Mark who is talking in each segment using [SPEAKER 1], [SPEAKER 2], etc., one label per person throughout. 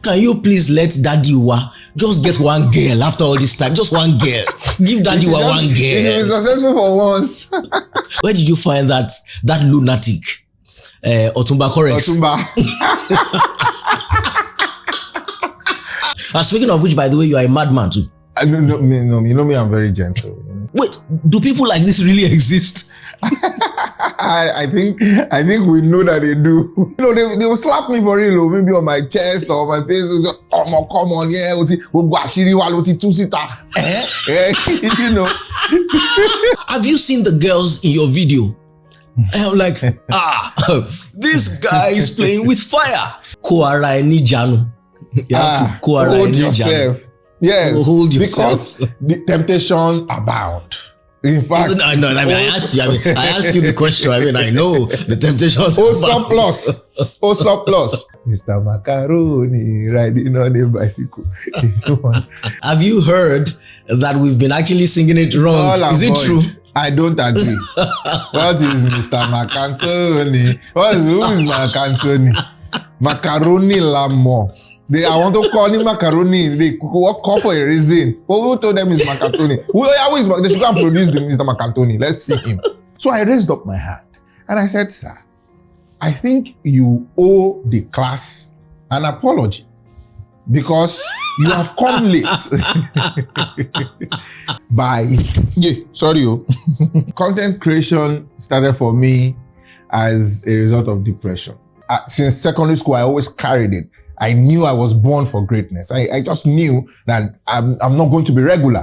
[SPEAKER 1] can you please let Daddy Wa just get one girl after all this time? Just one girl. Give Daddy Wa one girl.
[SPEAKER 2] He should be successful for once.
[SPEAKER 1] Where did you find that lunatic? Otumba corrects.
[SPEAKER 2] Otumba.
[SPEAKER 1] Speaking of which, by the way, you are a madman too.
[SPEAKER 2] You know me, I'm very gentle. You know?
[SPEAKER 1] Wait, do people like this really exist?
[SPEAKER 2] I think we know that they do. You know, they will slap me for real, maybe on my chest or my face. Come on, yeah. You know.
[SPEAKER 1] Have you seen the girls in your video? I'm like, this guy is playing with fire. Koara ni janu. You have to
[SPEAKER 2] hold yourself. Yes,
[SPEAKER 1] hold yourself.
[SPEAKER 2] Because the temptation abound. In fact,
[SPEAKER 1] I asked you the question. I know the temptations.
[SPEAKER 2] Surplus. Mr. Macaroni riding on a bicycle.
[SPEAKER 1] Have you heard that we've been actually singing it wrong? Is it true?
[SPEAKER 2] I don't agree. What is Mr. Macaroni? Who is Macaroni? Macaroni Lamo. I want to call him Macaroni. They call for a reason. But who told them it's Macaroni? They should go and produce the Mr. Macaroni. Let's see him. So I raised up my hand and I said, sir, I think you owe the class an apology because you have come late. Content creation started for me as a result of depression. Since secondary school, I always carried it. I knew I was born for greatness. I just knew that I'm not going to be regular.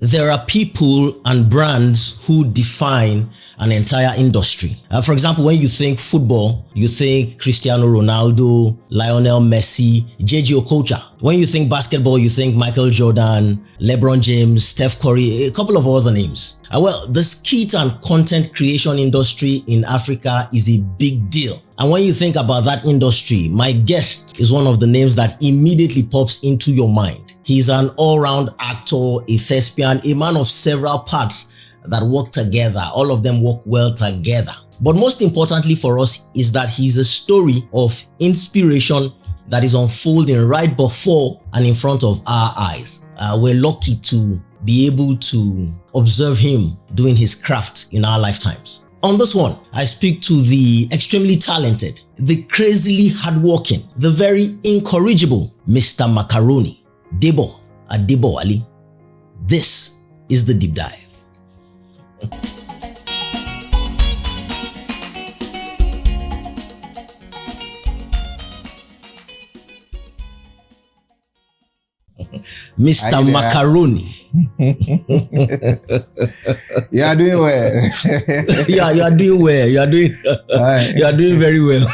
[SPEAKER 1] There are people and brands who define an entire industry. For example, when you think football, you think Cristiano Ronaldo, Lionel Messi, JJ Okocha. When you think basketball, you think Michael Jordan, LeBron James, Steph Curry, a couple of other names. Well, the skit and content creation industry in Africa is a big deal. And when you think about that industry, my guest is one of the names that immediately pops into your mind. He's an all-round actor, a thespian, a man of several parts that work together. All of them work well together. But most importantly for us is that he's a story of inspiration that is unfolding right before and in front of our eyes. We're lucky to be able to observe him doing his craft in our lifetimes. On this one, I speak to the extremely talented, the crazily hardworking, the very incorrigible Mr. Macaroni, Debo Adebo-Ali. This is the deep dive. Mr. Macaroni.
[SPEAKER 2] You are doing well.
[SPEAKER 1] Yeah, you are doing well. You are doing very well.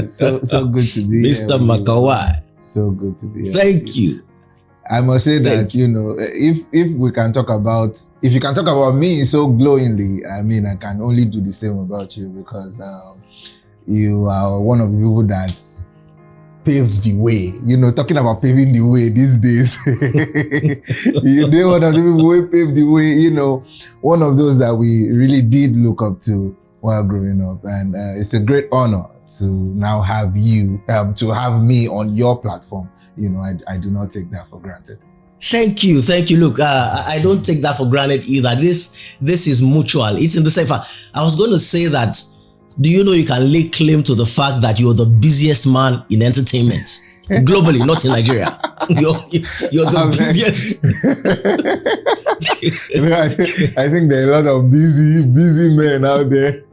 [SPEAKER 2] so good to be
[SPEAKER 1] Mr. Macaroni.
[SPEAKER 2] So good to be here.
[SPEAKER 1] Thank you.
[SPEAKER 2] I must say that, you know, if you can talk about me so glowingly, I mean, I can only do the same about you because you are one of the people that paved the way. You know, talking about paving the way these days. You're one of the people who paved the way, you know, one of those that we really did look up to while growing up. And it's a great honor to now have you, to have me on your platform. You know, I do not take that for granted.
[SPEAKER 1] Thank you. Look, I don't take that for granted either. This is mutual. It's in the same fact. I was going to say that, do you know you can lay claim to the fact that you're the busiest man in entertainment globally, not in Nigeria. You're the busiest.
[SPEAKER 2] You know, I think there are a lot of busy men out there.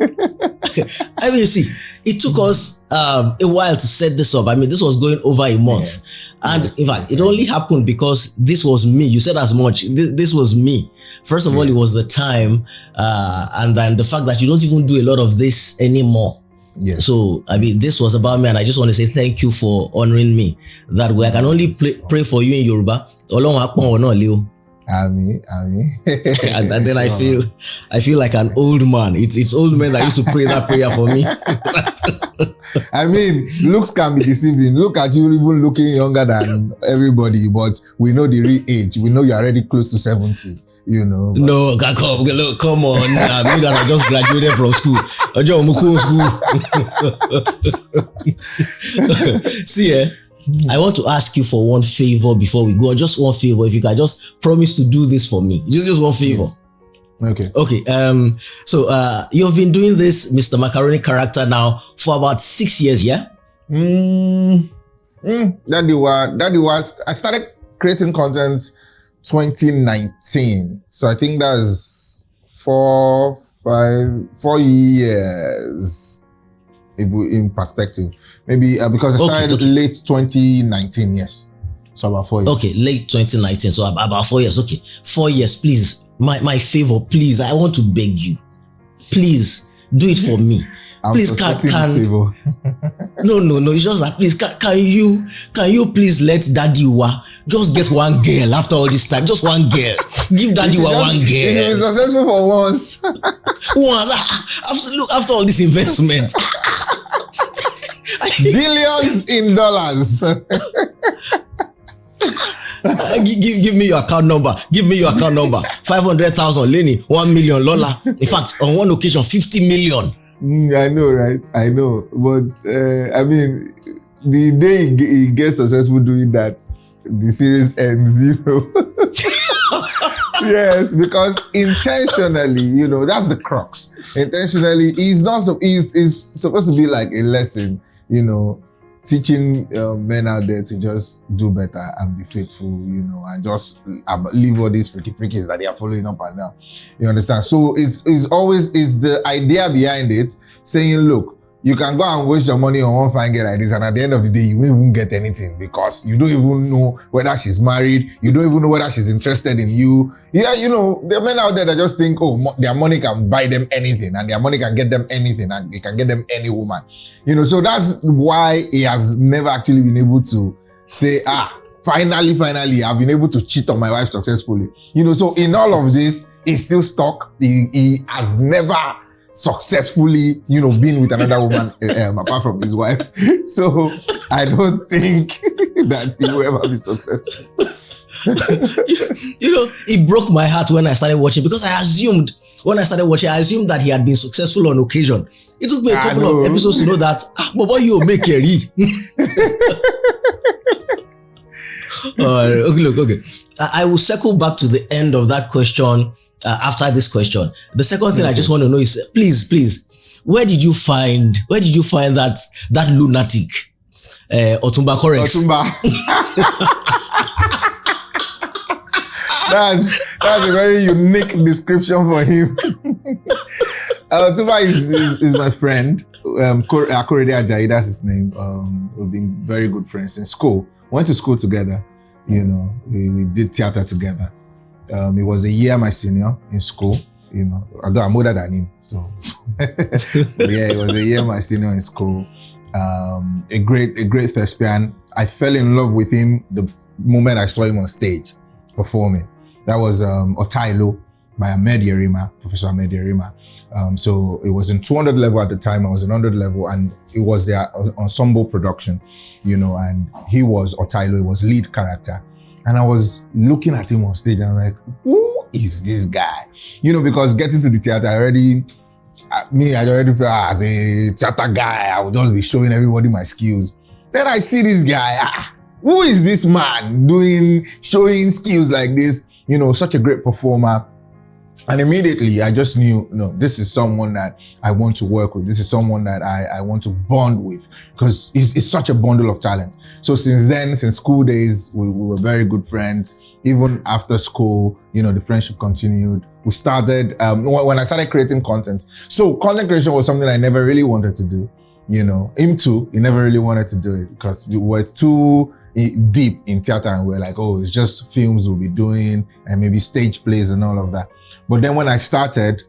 [SPEAKER 1] I mean, see, it took us a while to set this up. I mean, this was going over a month.
[SPEAKER 2] Yes.
[SPEAKER 1] And in fact, it only happened because this was me. You said as much. This was me. First of all, it was the time. And then the fact that you don't even do a lot of this anymore.
[SPEAKER 2] Yes.
[SPEAKER 1] So, I mean, this was about me. And I just want to say thank you for honoring me that way. I can only pray for you in Yoruba.
[SPEAKER 2] Ami.
[SPEAKER 1] And then I feel like an old man. It's old men that used to pray that prayer for me.
[SPEAKER 2] I mean, looks can be deceiving. Look at you even looking younger than everybody, but we know the real age. We know you're already close to 70, you know.
[SPEAKER 1] No, come on. Me that I just graduated from school. I just school. See, I want to ask you for one favor before we go. Just one favor. If you can just promise to do this for me. Just one favor.
[SPEAKER 2] Yes. Okay.
[SPEAKER 1] So you've been doing this Mr. Macaroni character now for about 6 years, yeah?
[SPEAKER 2] That was I started creating content 2019. So I think that's 4 years in perspective. Maybe because I started late 2019, yes. So about 4 years.
[SPEAKER 1] Okay, late 2019. So about 4 years. Okay. 4 years, please. My favor, please. I want to beg you. Please do it for me. Please can No. It's just that please can you please let Daddy Wa just get one girl after all this time? Just one girl. Give Daddy Wa one girl.
[SPEAKER 2] You should be successful for once.
[SPEAKER 1] After all this investment.
[SPEAKER 2] Billions in dollars.
[SPEAKER 1] Give me your account number. 500,000 Lenny, 1 million Lola. In fact, on one occasion, 50 million.
[SPEAKER 2] I know, right? I know. But I mean, the day he gets successful doing that, the series ends, you know. Yes, because intentionally, you know, that's the crux. Intentionally, he's supposed to be like a lesson, you know, teaching men out there to just do better and be faithful, you know, and just leave all these freakies that they are following up and down. You understand? So it's the idea behind it saying, look, you can go and waste your money on one fine girl like this, and at the end of the day, you won't even get anything because you don't even know whether she's married. You don't even know whether she's interested in you. Yeah, you know, there are men out there that just think, their money can buy them anything, and their money can get them anything, and they can get them any woman. You know, so that's why he has never actually been able to say, finally, I've been able to cheat on my wife successfully. You know, so in all of this, he's still stuck. He has never successfully, you know, been with another woman apart from his wife. So I don't think that he will ever be successful.
[SPEAKER 1] You know, it broke my heart when I started watching because I assumed that he had been successful on occasion. It took me a couple of episodes to know that, but you make a Okay. I will circle back to the end of that question after this question. The second thing I just want to know is, please, where did you find that lunatic, Otumba Corex?
[SPEAKER 2] Otumba. That's a very unique description for him. Otumba is my friend. Akorede Ajayi, that's his name. We've been very good friends in school. Went to school together. You know, we did theater together. He was a year my senior in school, you know, although I'm older than him. So, yeah, he was a year my senior in school. A great thespian. I fell in love with him the moment I saw him on stage performing. That was Otailo by Professor Ahmed Yerima. So it was in 200 level at the time. I was in 100 level, and it was their ensemble production, you know, and he was Otailo. He was lead character. And I was looking at him on stage and I'm like, who is this guy? You know, because getting to the theater, I already feel as a theater guy, I would just be showing everybody my skills. Then I see this guy, who is this man showing skills like this? You know, such a great performer. And immediately I just knew, no, this is someone that I want to work with. This is someone that I want to bond with because it's such a bundle of talent. So since then, since school days, we were very good friends. Even after school, you know, the friendship continued. We started, when I started creating content. So content creation was something I never really wanted to do. You know, him too, he never really wanted to do it because we were too deep in theater and we're like, it's just films we'll be doing and maybe stage plays and all of that. But then when I started,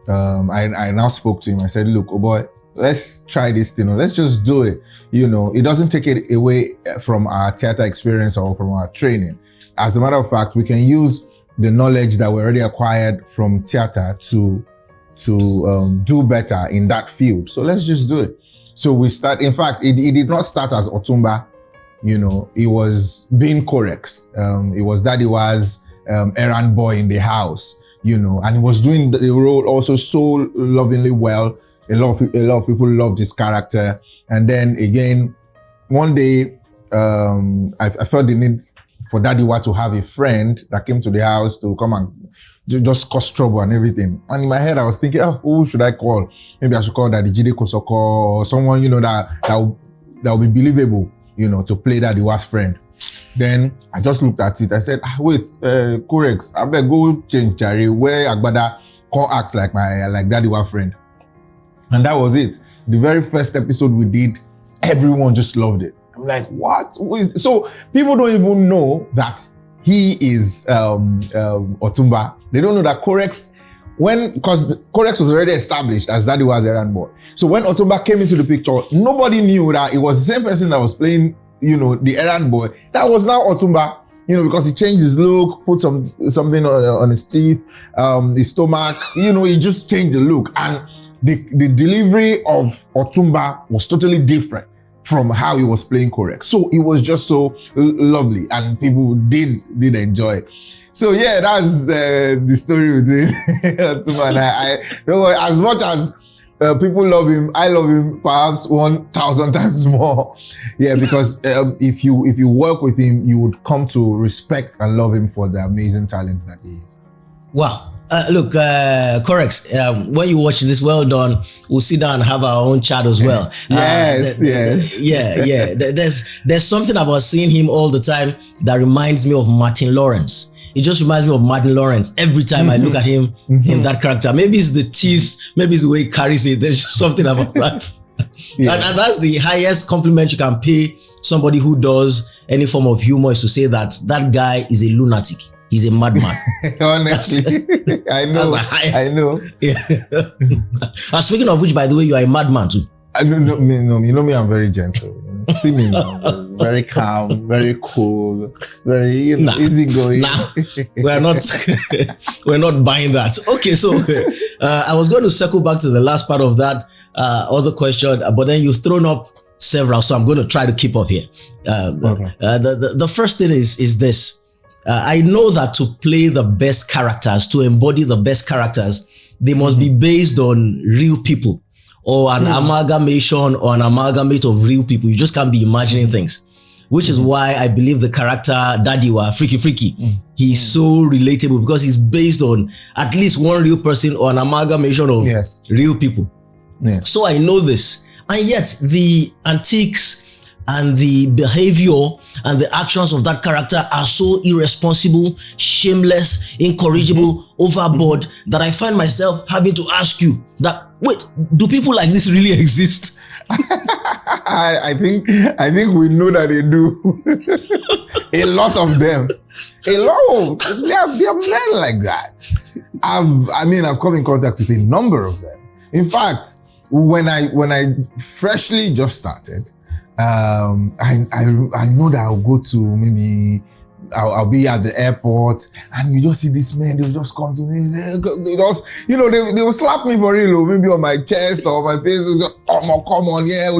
[SPEAKER 2] I now spoke to him. I said, look, boy, let's try this thing. Let's just do it. You know, it doesn't take it away from our theater experience or from our training. As a matter of fact, we can use the knowledge that we already acquired from theater to do better in that field. So let's just do it. So we start, in fact, it did not start as Otumba, it was being Corex. It was Daddy was errand boy in the house, and he was doing the role also so lovingly well. A lot of people loved his character. And then again, one day, I felt the need for Daddy to have a friend that came to the house to come and just cause trouble and everything. And in my head, I was thinking, who should I call? Maybe I should call Daddy Jide Kosoko or someone, that will be believable, to play Daddy's friend. Then I just looked at it. I said, wait, Corex, I better go change Jare where Agbada can't act like Daddy's friend. And that was it. The very first episode we did, everyone just loved it. I'm like, what? So people don't even know that he is Otumba. They don't know that Corex, because Corex was already established as Daddy was errand boy. So when Otumba came into the picture, nobody knew that it was the same person that was playing, the errand boy. That was now Otumba, because he changed his look, put something on his teeth, his stomach, he just changed the look. And the delivery of Otumba was totally different from how he was playing Corex. So it was just so lovely, and people did enjoy it. So yeah, that's the story with Otumba. And I as much as people love him, I love him perhaps 1,000 times more. Yeah, because if you work with him, you would come to respect and love him for the amazing talent that he is.
[SPEAKER 1] Wow. Look, Corex, when you watch this, well done. We'll sit down and have our own chat as well.
[SPEAKER 2] Yes.
[SPEAKER 1] Yeah. There's something about seeing him all the time that reminds me of Martin Lawrence. It just reminds me of Martin Lawrence every time I look at him in that character. Maybe it's the teeth, maybe it's the way he carries it. There's just something about that. Yeah. And that's the highest compliment you can pay somebody who does any form of humor, is to say that guy is a lunatic. He's a madman.
[SPEAKER 2] Honestly, I know.
[SPEAKER 1] Yeah. Speaking of which, by the way, you are a madman too.
[SPEAKER 2] You know me, I'm very gentle. See me now, very calm, very cool, very easygoing.
[SPEAKER 1] We're not buying that. Okay, so I was going to circle back to the last part of that other question, but then you've thrown up several, so I'm going to try to keep up here. Okay. The first thing is this. I know that to play the best characters, to embody the best characters, they must be based on real people, or an amalgamation or an amalgamate of real people. You just can't be imagining things, which is why I believe the character Dadiwa, Freaky, he's so relatable, because he's based on at least one real person or an amalgamation of real people. Yes. So I know this. And yet the antiques and the behavior and the actions of that character are so irresponsible, shameless, incorrigible, overboard, that I find myself having to ask you that, wait, do people like this really exist?
[SPEAKER 2] I think we know that they do. A lot of them. A lot. There are men like that. I've come in contact with a number of them. In fact, when I freshly just started, I know that I'll go to maybe I'll be at the airport, and you just see this man, they'll just come to me, they will slap me for real, maybe on my chest or my face, come on, yeah,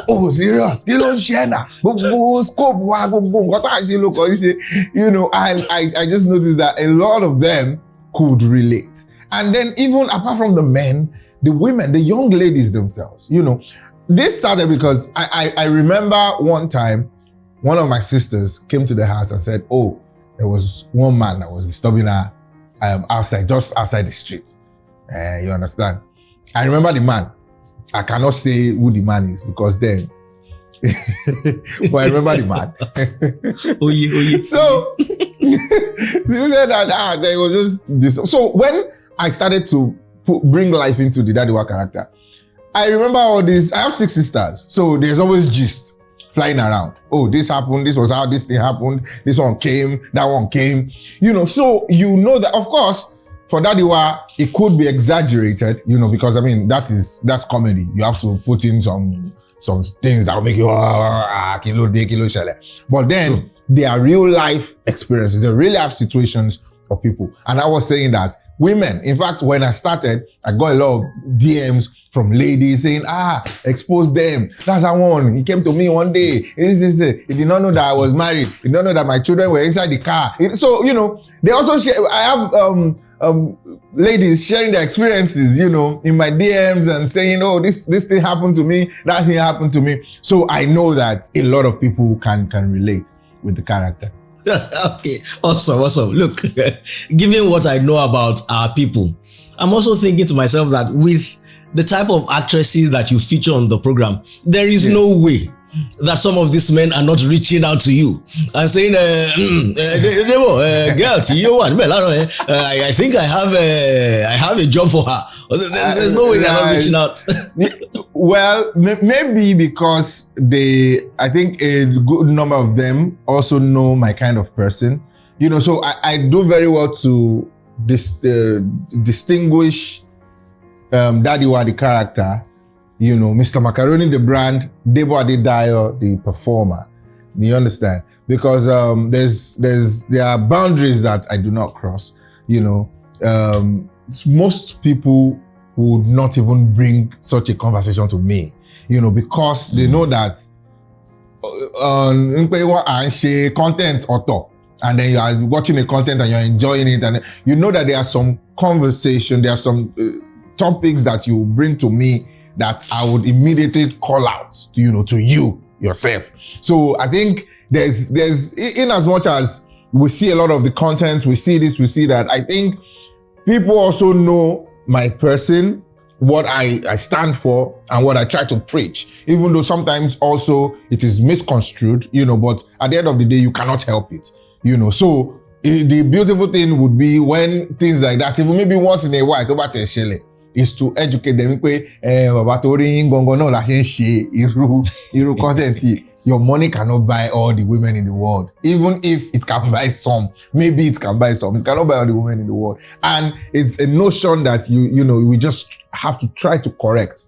[SPEAKER 2] oh, serious? You don't share now. I just noticed that a lot of them could relate. And then even apart from the men, the women, the young ladies themselves, this started because I remember one time, one of my sisters came to the house and said, oh, there was one man that was disturbing her just outside the street. You understand? I remember the man. I cannot say who the man is because then, but I remember the man.
[SPEAKER 1] Oh yeah.
[SPEAKER 2] So, she said that there was just this. So when I started to bring life into the Dadiwa character, I remember all this. I have 6 sisters, so there's always gist flying around. Oh, this happened, this was how this thing happened, this one came, that one came. So that, of course, for Dadiwa, it could be exaggerated, because that's comedy. You have to put in some some things that will make you kilo de kilo shele. But then they are real life experiences, they're real life situations of people. And I was saying that women, in fact, when I started, I got a lot of DMs from ladies saying, expose them. That's that one. He came to me one day. He did not know that I was married. He did not know that my children were inside the car. So, they also share. I have ladies sharing their experiences, in my DMs and saying, this thing happened to me, that thing happened to me. So I know that a lot of people can relate with the character.
[SPEAKER 1] Okay, awesome. Look, given what I know about our people, I'm also thinking to myself that with the type of actresses that you feature on the program, there is no way that some of these men are not reaching out to you and saying, girl, I think I have a job for her. There's no way they're not reaching out.
[SPEAKER 2] Well, maybe because I think a good number of them also know my kind of person, so I do very well to distinguish Dadiwa, the character, Mr. Macaroni, the brand, Debo Adedayo, the performer. You understand? Because there are boundaries that I do not cross. Most people would not even bring such a conversation to me, because they know that content author, and then you are watching the content and you're enjoying it, and you know that there are some conversation, there are some topics that you bring to me that I would immediately call out to you yourself. So I think there's in as much as we see a lot of the content, we see this, we see that, I think people also know my person, what I stand for, and what I try to preach, even though sometimes also it is misconstrued, but at the end of the day, you cannot help it, So the beautiful thing would be when things like that, even maybe once in a while, is to educate them. Your money cannot buy all the women in the world. Even if it can buy some, maybe it can buy some. It cannot buy all the women in the world. And it's a notion that we just have to try to correct.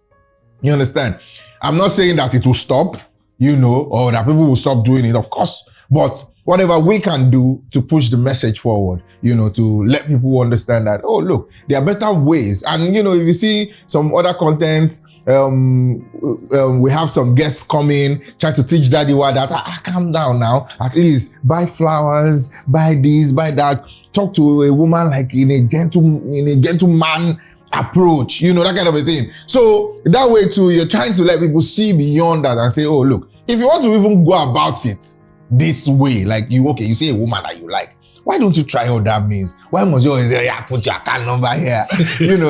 [SPEAKER 2] You understand? I'm not saying that it will stop, or that people will stop doing it, of course. But whatever we can do to push the message forward, to let people understand that, look, there are better ways. And, if you see some other content, we have some guests coming, try to teach Dadiwa that, calm down now, at least buy flowers, buy this, buy that, talk to a woman like in a gentleman approach, that kind of a thing. So that way too, you're trying to let people see beyond that and say, look, if you want to even go about it this way, like you see a woman that you like, why don't you try all that means? Why must you always say, put your account number here?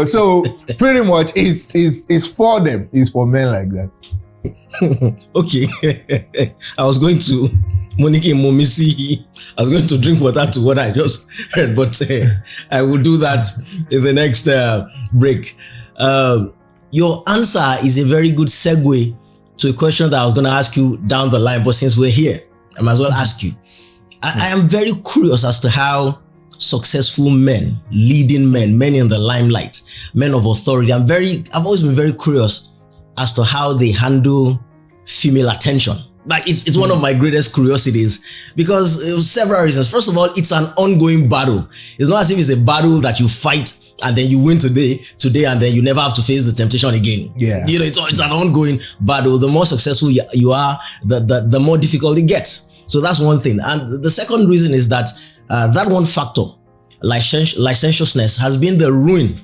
[SPEAKER 2] So pretty much it's for them. It's for men like that.
[SPEAKER 1] Okay. I was going to Monique Momisi. I was going to drink water to what I just heard, but I will do that in the next break. Your answer is a very good segue to a question that I was going to ask you down the line, but since we're here, I might as well ask you. I am very curious as to how successful men, leading men in the limelight, men of authority, I've always been very curious as to how they handle female attention. Like it's one of my greatest curiosities because of several reasons. First of all, it's an ongoing battle. It's not as if it's a battle that you fight and then you win today, and then you never have to face the temptation again.
[SPEAKER 2] Yeah.
[SPEAKER 1] It's an ongoing battle. The more successful you are, the more difficult it gets. So that's one thing. And the second reason is that that one factor, licentiousness, has been the ruin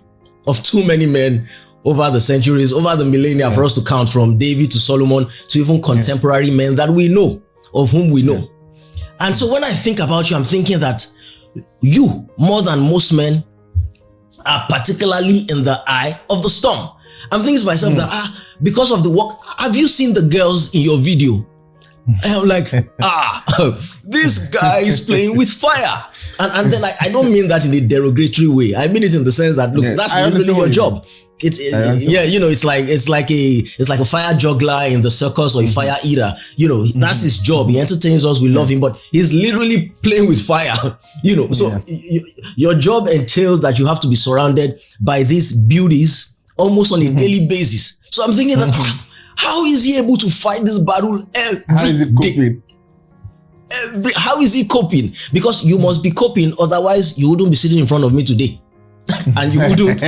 [SPEAKER 1] of too many men over the centuries, over the millennia, for us to count from David to Solomon to even contemporary men that we know, of whom we know. And so when I think about you, I'm thinking that you, more than most men, are particularly in the eye of the storm. I'm thinking to myself that, because of the work, have you seen the girls in your video? And I'm like, this guy is playing with fire. And then I don't mean that in a derogatory way. I mean it in the sense that, look, that's literally your job. It's like a fire juggler in the circus or a fire eater. That's his job. He entertains us. We love him, but he's literally playing with fire. So your job entails that you have to be surrounded by these beauties almost on a daily basis. So I'm thinking that How is he able to fight this battle
[SPEAKER 2] How is it coping?
[SPEAKER 1] How is he coping? Because you must be coping, otherwise you wouldn't be sitting in front of me today. And you wouldn't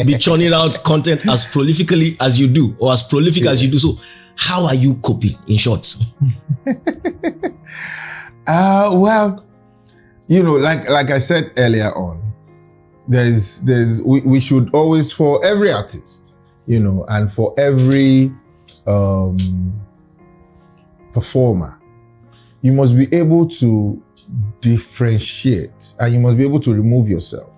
[SPEAKER 1] be churning out content as prolifically as you do, or as prolific as you do. So how are you coping, in short?
[SPEAKER 2] Well, you know, like I said earlier on, we should always, for every artist, you know, and for every performer, you must be able to differentiate, and you must be able to remove yourself.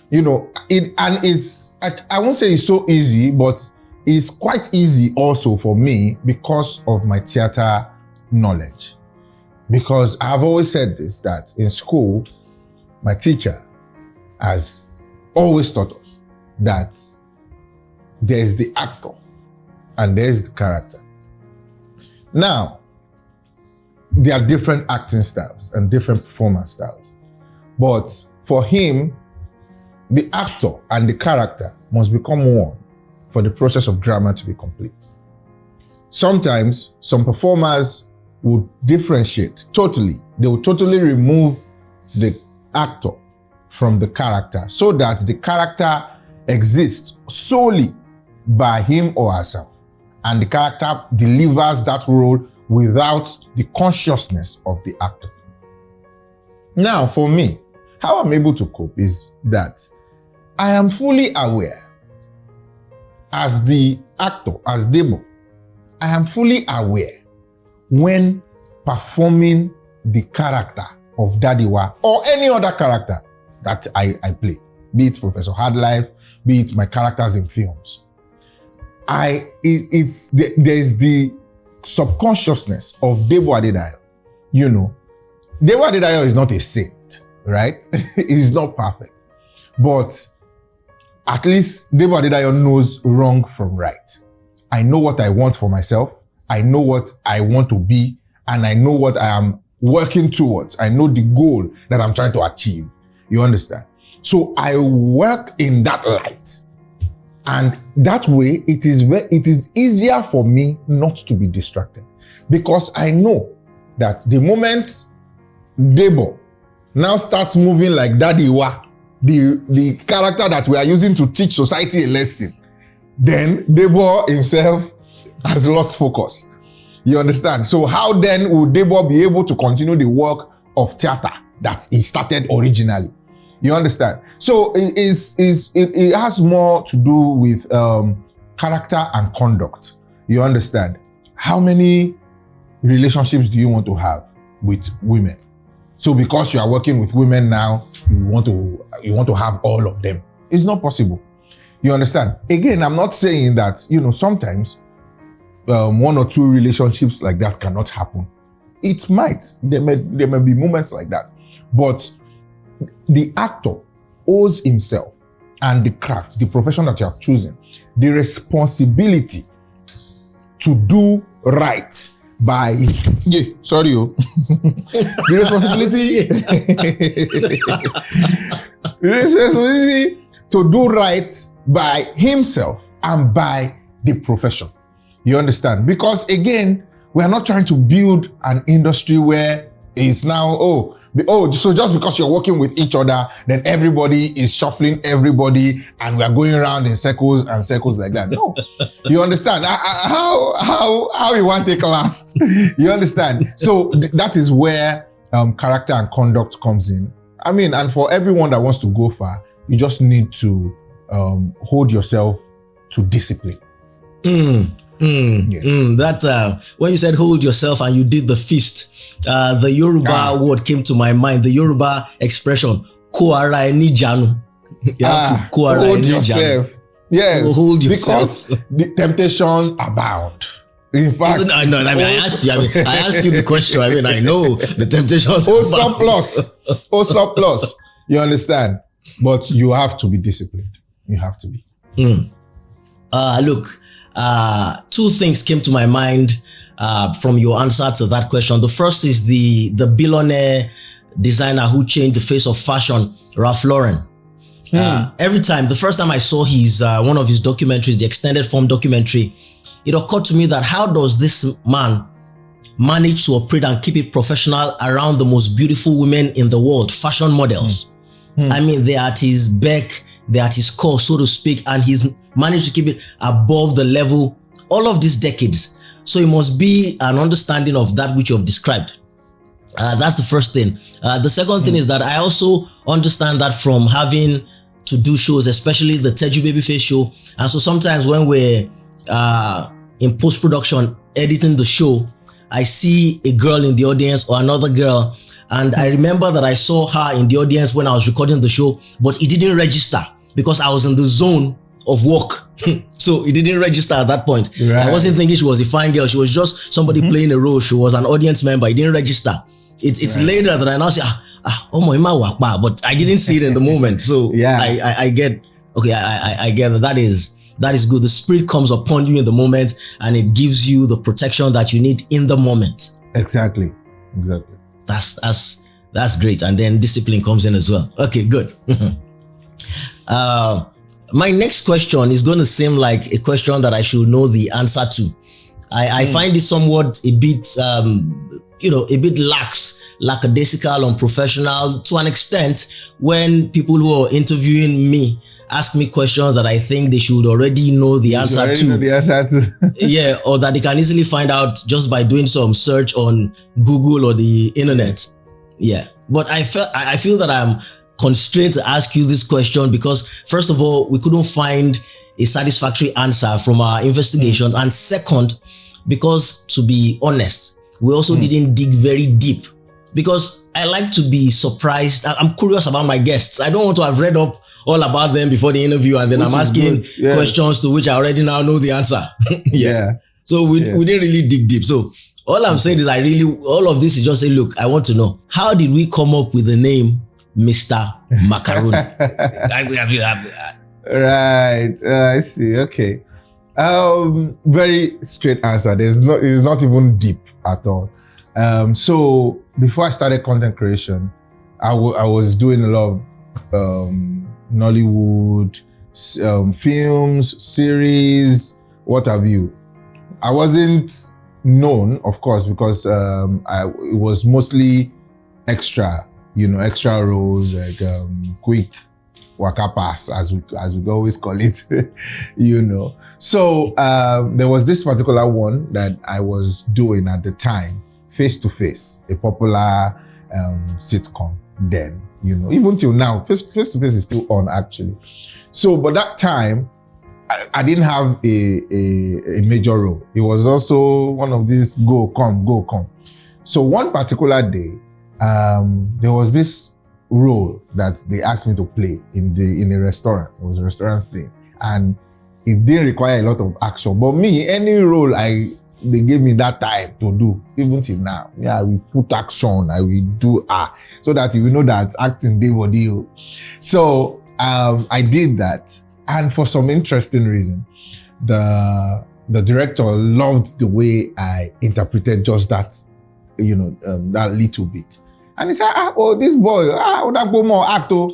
[SPEAKER 2] You know, I won't say it's so easy, but it's quite easy also for me because of my theater knowledge. Because I've always said this, that in school, my teacher has always taught us that there's the actor and there's the character. Now, there are different acting styles and different performance styles. But for him, the actor and the character must become one for the process of drama to be complete. Sometimes some performers would differentiate totally. They will totally remove the actor from the character so that the character exists solely by him or herself. And the character delivers that role without the consciousness of the actor. Now, for me, how I'm able to cope is that I am fully aware as the actor, as Debo, I am fully aware when performing the character of Dadiwa or any other character that I play, be it Professor Hardlife, be it my characters in films. There's the subconsciousness of Debo Adedayo. You know, Debo Adedayo is not a saint, right? He's not perfect. But at least Debo Adedayo knows wrong from right. I know what I want for myself. I know what I want to be, and I know what I am working towards. I know the goal that I'm trying to achieve. You understand? So I work in that light. And that way, it is easier for me not to be distracted. Because I know that the moment Debo now starts moving like Dadiwa, the character that we are using to teach society a lesson, then Debo himself has lost focus. You understand? So how then will Debo be able to continue the work of theater that he started originally? You understand? So it has more to do with character and conduct. You understand? How many relationships do you want to have with women? So because you are working with women now, you want to have all of them. It's not possible. You understand? Again, I'm not saying that, you know, sometimes one or two relationships like that cannot happen. It might. There may be moments like that. But the actor owes himself and the craft, the profession that you have chosen, the responsibility to do right by the responsibility to do right by himself and by the profession. You understand? Because again, we are not trying to build an industry where it's now, so just because you're working with each other, then everybody is shuffling everybody and we are going around in circles and circles like that. No. You understand? How you want to take last? You understand? So that is where character and conduct comes in. I mean, and for everyone that wants to go far, you just need to hold yourself to discipline.
[SPEAKER 1] That when you said hold yourself and you did the fist, the Yoruba word came to my mind. The Yoruba expression, ko ara eni janu. You have to ko ara eni janu.
[SPEAKER 2] Yes,
[SPEAKER 1] hold yourself.
[SPEAKER 2] Because the temptation abound. In fact,
[SPEAKER 1] I asked you. I asked you the question. I know the temptations.
[SPEAKER 2] Surplus. You understand? But you have to be disciplined. You have to be.
[SPEAKER 1] Look, two things came to my mind from your answer to that question. The first is the billionaire designer who changed the face of fashion, Ralph Lauren. The first time I saw his one of his documentaries, the extended form documentary, it occurred to me that how does this man manage to operate and keep it professional around the most beautiful women in the world, fashion models? I mean, they're at his beck, they're at his core, so to speak, and he's managed to keep it above the level all of these decades. So it must be an understanding of that which you've described. That's the first thing. The second thing is that I also understand that from having to do shows, especially the Teju Babyface show. And so sometimes when we're in post-production editing the show, I see a girl in the audience or another girl. And I remember that I saw her in the audience when I was recording the show, but it didn't register because I was in the zone of work. So it didn't register at that point. Right. I wasn't thinking she was a fine girl. She was just somebody playing a role. She was an audience member. It didn't register. It's later that I now say, but I didn't see it in the moment. So I get, okay, I get that is good. The spirit comes upon you in the moment and it gives you the protection that you need in the moment.
[SPEAKER 2] Exactly.
[SPEAKER 1] That's great. And then discipline comes in as well. Okay, good. My next question is going to seem like a question that I should know the answer to. I find it somewhat a bit, a bit lackadaisical, unprofessional to an extent when people who are interviewing me ask me questions that I think they should already know the answer to. Yeah, or that they can easily find out just by doing some search on Google or the internet. Yeah, but I feel that I'm constrained to ask you this question because first of all, we couldn't find a satisfactory answer from our investigations, and second, because to be honest, we also didn't dig very deep because I like to be surprised. I'm curious about my guests. I don't want to have read up all about them before the interview and then I'm asking questions to which I already now know the answer. So we didn't really dig deep. So all I'm saying is all of this is just say, look, I want to know, how did we come up with the name Mr. Macaroni?
[SPEAKER 2] Right. I see. Okay. Very straight answer. It's not even deep at all. So before I started content creation, I was doing a lot of Nollywood films, series, what have you. I wasn't known, of course, because it was mostly extra roles, like quick waka pass, as we always call it, So there was this particular one that I was doing at the time, Face to Face, a popular sitcom then, even till now, Face to Face is still on actually. So, but that time, I didn't have a major role. It was also one of these go, come. So one particular day, there was this role that they asked me to play in a restaurant. It was a restaurant scene. And it didn't require a lot of action. But me, any role they gave me that time to do, even till now, I will put action, I will do so that you will know that acting day or deal. So I did that. And for some interesting reason, the director loved the way I interpreted just that, that little bit. And he said, this boy, that go more actor,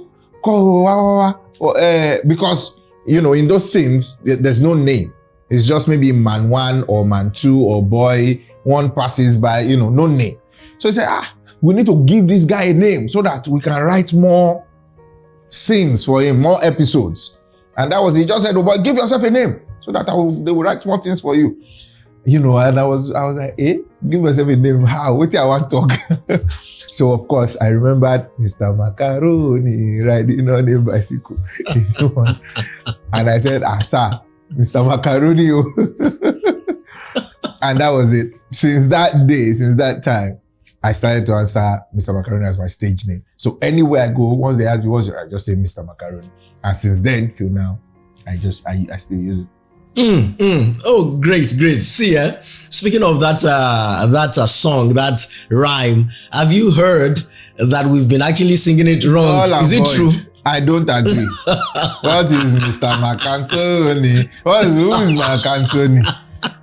[SPEAKER 2] because, in those scenes, there's no name. It's just maybe man one or man two or boy, one passes by, no name. So he said, we need to give this guy a name so that we can write more scenes for him, more episodes. And that was, he just said, boy, give yourself a name so that they will write more things for you. And I was like, give myself a name. How? What do I want to talk? So, of course, I remembered Mr. Macaroni riding on a bicycle. And I said, sir, Mr. Macaroni. And that was it. Since that time, I started to answer Mr. Macaroni as my stage name. So anywhere I go, once they ask me what's your, I just say Mr. Macaroni. And since then till now, I still use it.
[SPEAKER 1] Oh, great. See, speaking of that song, that rhyme, have you heard that we've been actually singing it wrong? Is it true?
[SPEAKER 2] I don't agree. What is Mr. Macaroni? Who is Macaroni?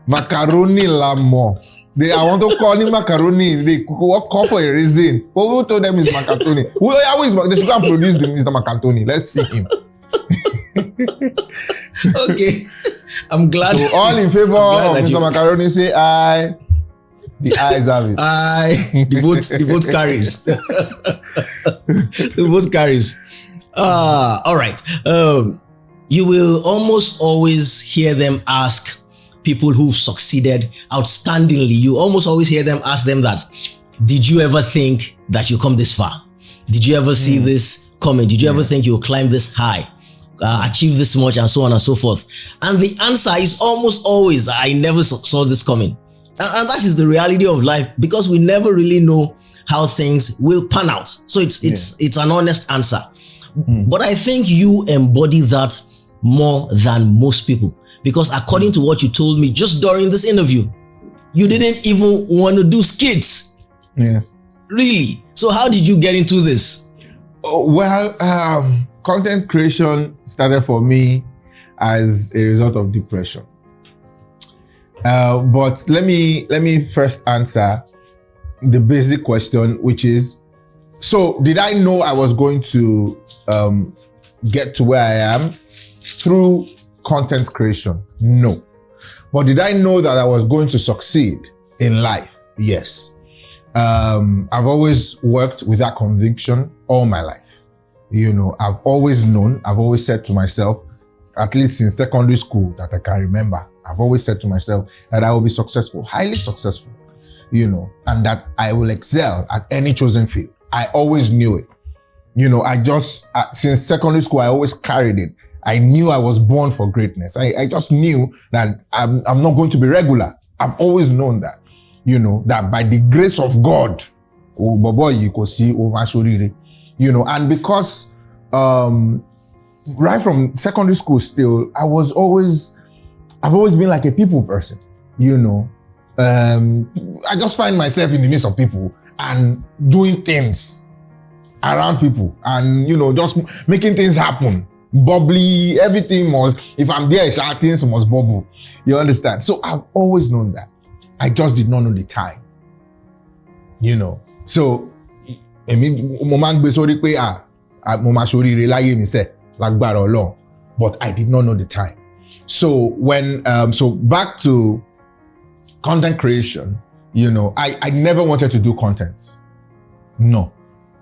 [SPEAKER 2] Macaroni Lamo. I want to call him Macaroni. They call for a reason. But who told them it's Macaroni? They should go and produce the Mr. Macaroni. Let's see him.
[SPEAKER 1] Okay. I'm glad.
[SPEAKER 2] So all in favor of Mr. Macaroni say aye. The ayes have it.
[SPEAKER 1] Aye. The vote carries. The vote carries. All right. You will almost always hear them ask people who've succeeded outstandingly. You almost always hear them ask them that, did you ever think that you come this far? Did you ever see this coming? Did you ever think you'll climb this high, achieve this much, and so on and so forth? And the answer is almost always, I never saw this coming. And that is the reality of life, because we never really know how things will pan out. So it's an honest answer. But I think you embody that more than most people, because according to what you told me just during this interview, you didn't even want to do skits.
[SPEAKER 2] Yes.
[SPEAKER 1] Really? So how did you get into this?
[SPEAKER 2] Well, content creation started for me as a result of depression. But let me first answer the basic question, which is, so did I know I was going to get to where I am through content creation? No. But did I know that I was going to succeed in life? Yes. I've always worked with that conviction all my life. I've always known, I've always said to myself, at least in secondary school that I can remember, I've always said to myself that I will be successful, highly successful, and that I will excel at any chosen field. I always knew it. I just, since secondary school, I always carried it. I knew I was born for greatness. I just knew that I'm not going to be regular. I've always known that, that by the grace of God, and because, right from secondary school still, I've always been like a people person, I just find myself in the midst of people and doing things around people and, just making things happen. Bubbly, everything must, if I'm there, things must bubble. You understand? So I've always known that. I just did not know the time. So, I mean, but I did not know the time. So when, so back to content creation, I never wanted to do content. No,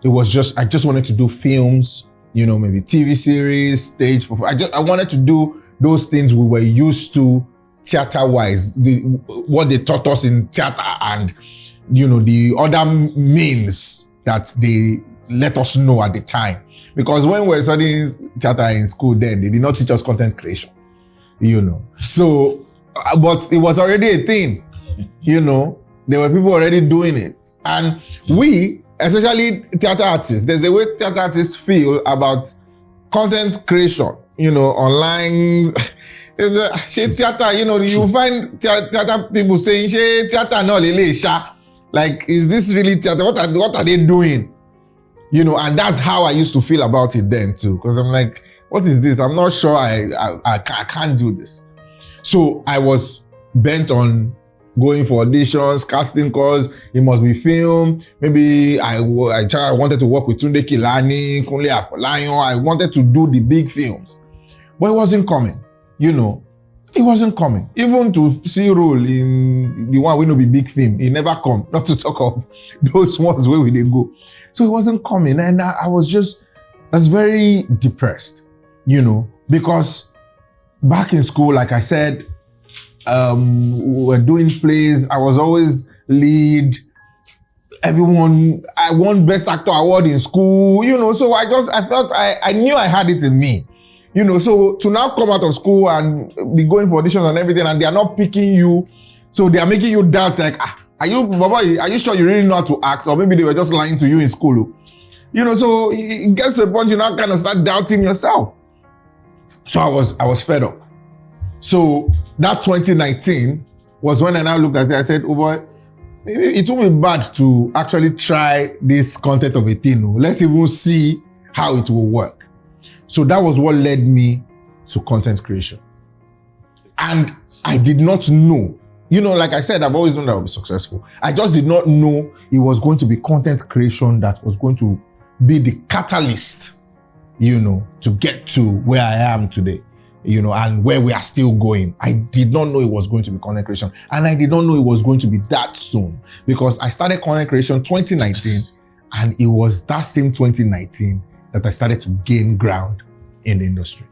[SPEAKER 2] it was just, I just wanted to do films, maybe TV series, stage performance. I wanted to do those things we were used to theater-wise, what they taught us in theater and, the other means that they let us know at the time. Because when we were studying theater in school then, they did not teach us content creation, So, but it was already a thing, there were people already doing it. And we, especially theater artists, there's a way theater artists feel about content creation, online. Theater, you find theater people saying, theater no lele sha. Like, is this really theater? What are they doing? And that's how I used to feel about it then too. Because I'm like, what is this? I'm not sure I can't do this. So I was bent on going for auditions, casting calls. It must be film. Maybe I wanted to work with Tunde Kilani, Kunle Afolayan. I wanted to do the big films. But it wasn't coming. It wasn't coming. even to see role in the one we know be big film, it never come. Not to talk of those ones where we did go. So it wasn't coming, and I was very depressed, because back in school, like I said, we were doing plays. I was always lead. I won Best Actor Award in school, so I felt I knew I had it in me. So to now come out of school and be going for auditions and everything, and they are not picking you, so they are making you doubt, like, are you sure you really know how to act? Or maybe they were just lying to you in school. So it gets to a point you now kind of start doubting yourself. So I was fed up. So that 2019 was when I now looked at it. I said, oh boy, maybe it won't be bad to actually try this content of a thing. Let's even see how it will work. So that was what led me to content creation. And I did not know, like I said, I've always known that I would be successful. I just did not know it was going to be content creation that was going to be the catalyst, to get to where I am today. and where we are still going. I did not know it was going to be content creation. And I did not know it was going to be that soon, because I started content creation 2019, and it was that same 2019 that I started to gain ground in the industry.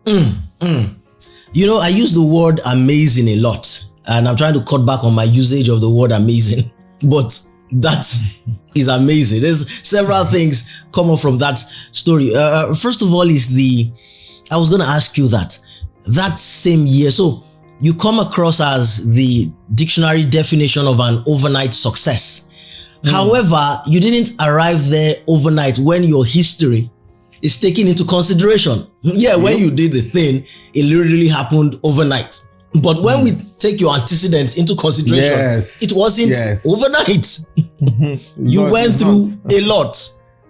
[SPEAKER 1] I use the word amazing a lot, and I'm trying to cut back on my usage of the word amazing, but that is amazing. There's several things come up from that story. First of all I was going to ask you that same year. So you come across as the dictionary definition of an overnight success. However, you didn't arrive there overnight when your history is taken into consideration. Yeah, when you did the thing, it literally happened overnight. But when we take your antecedents into consideration, it wasn't overnight. You went through a lot.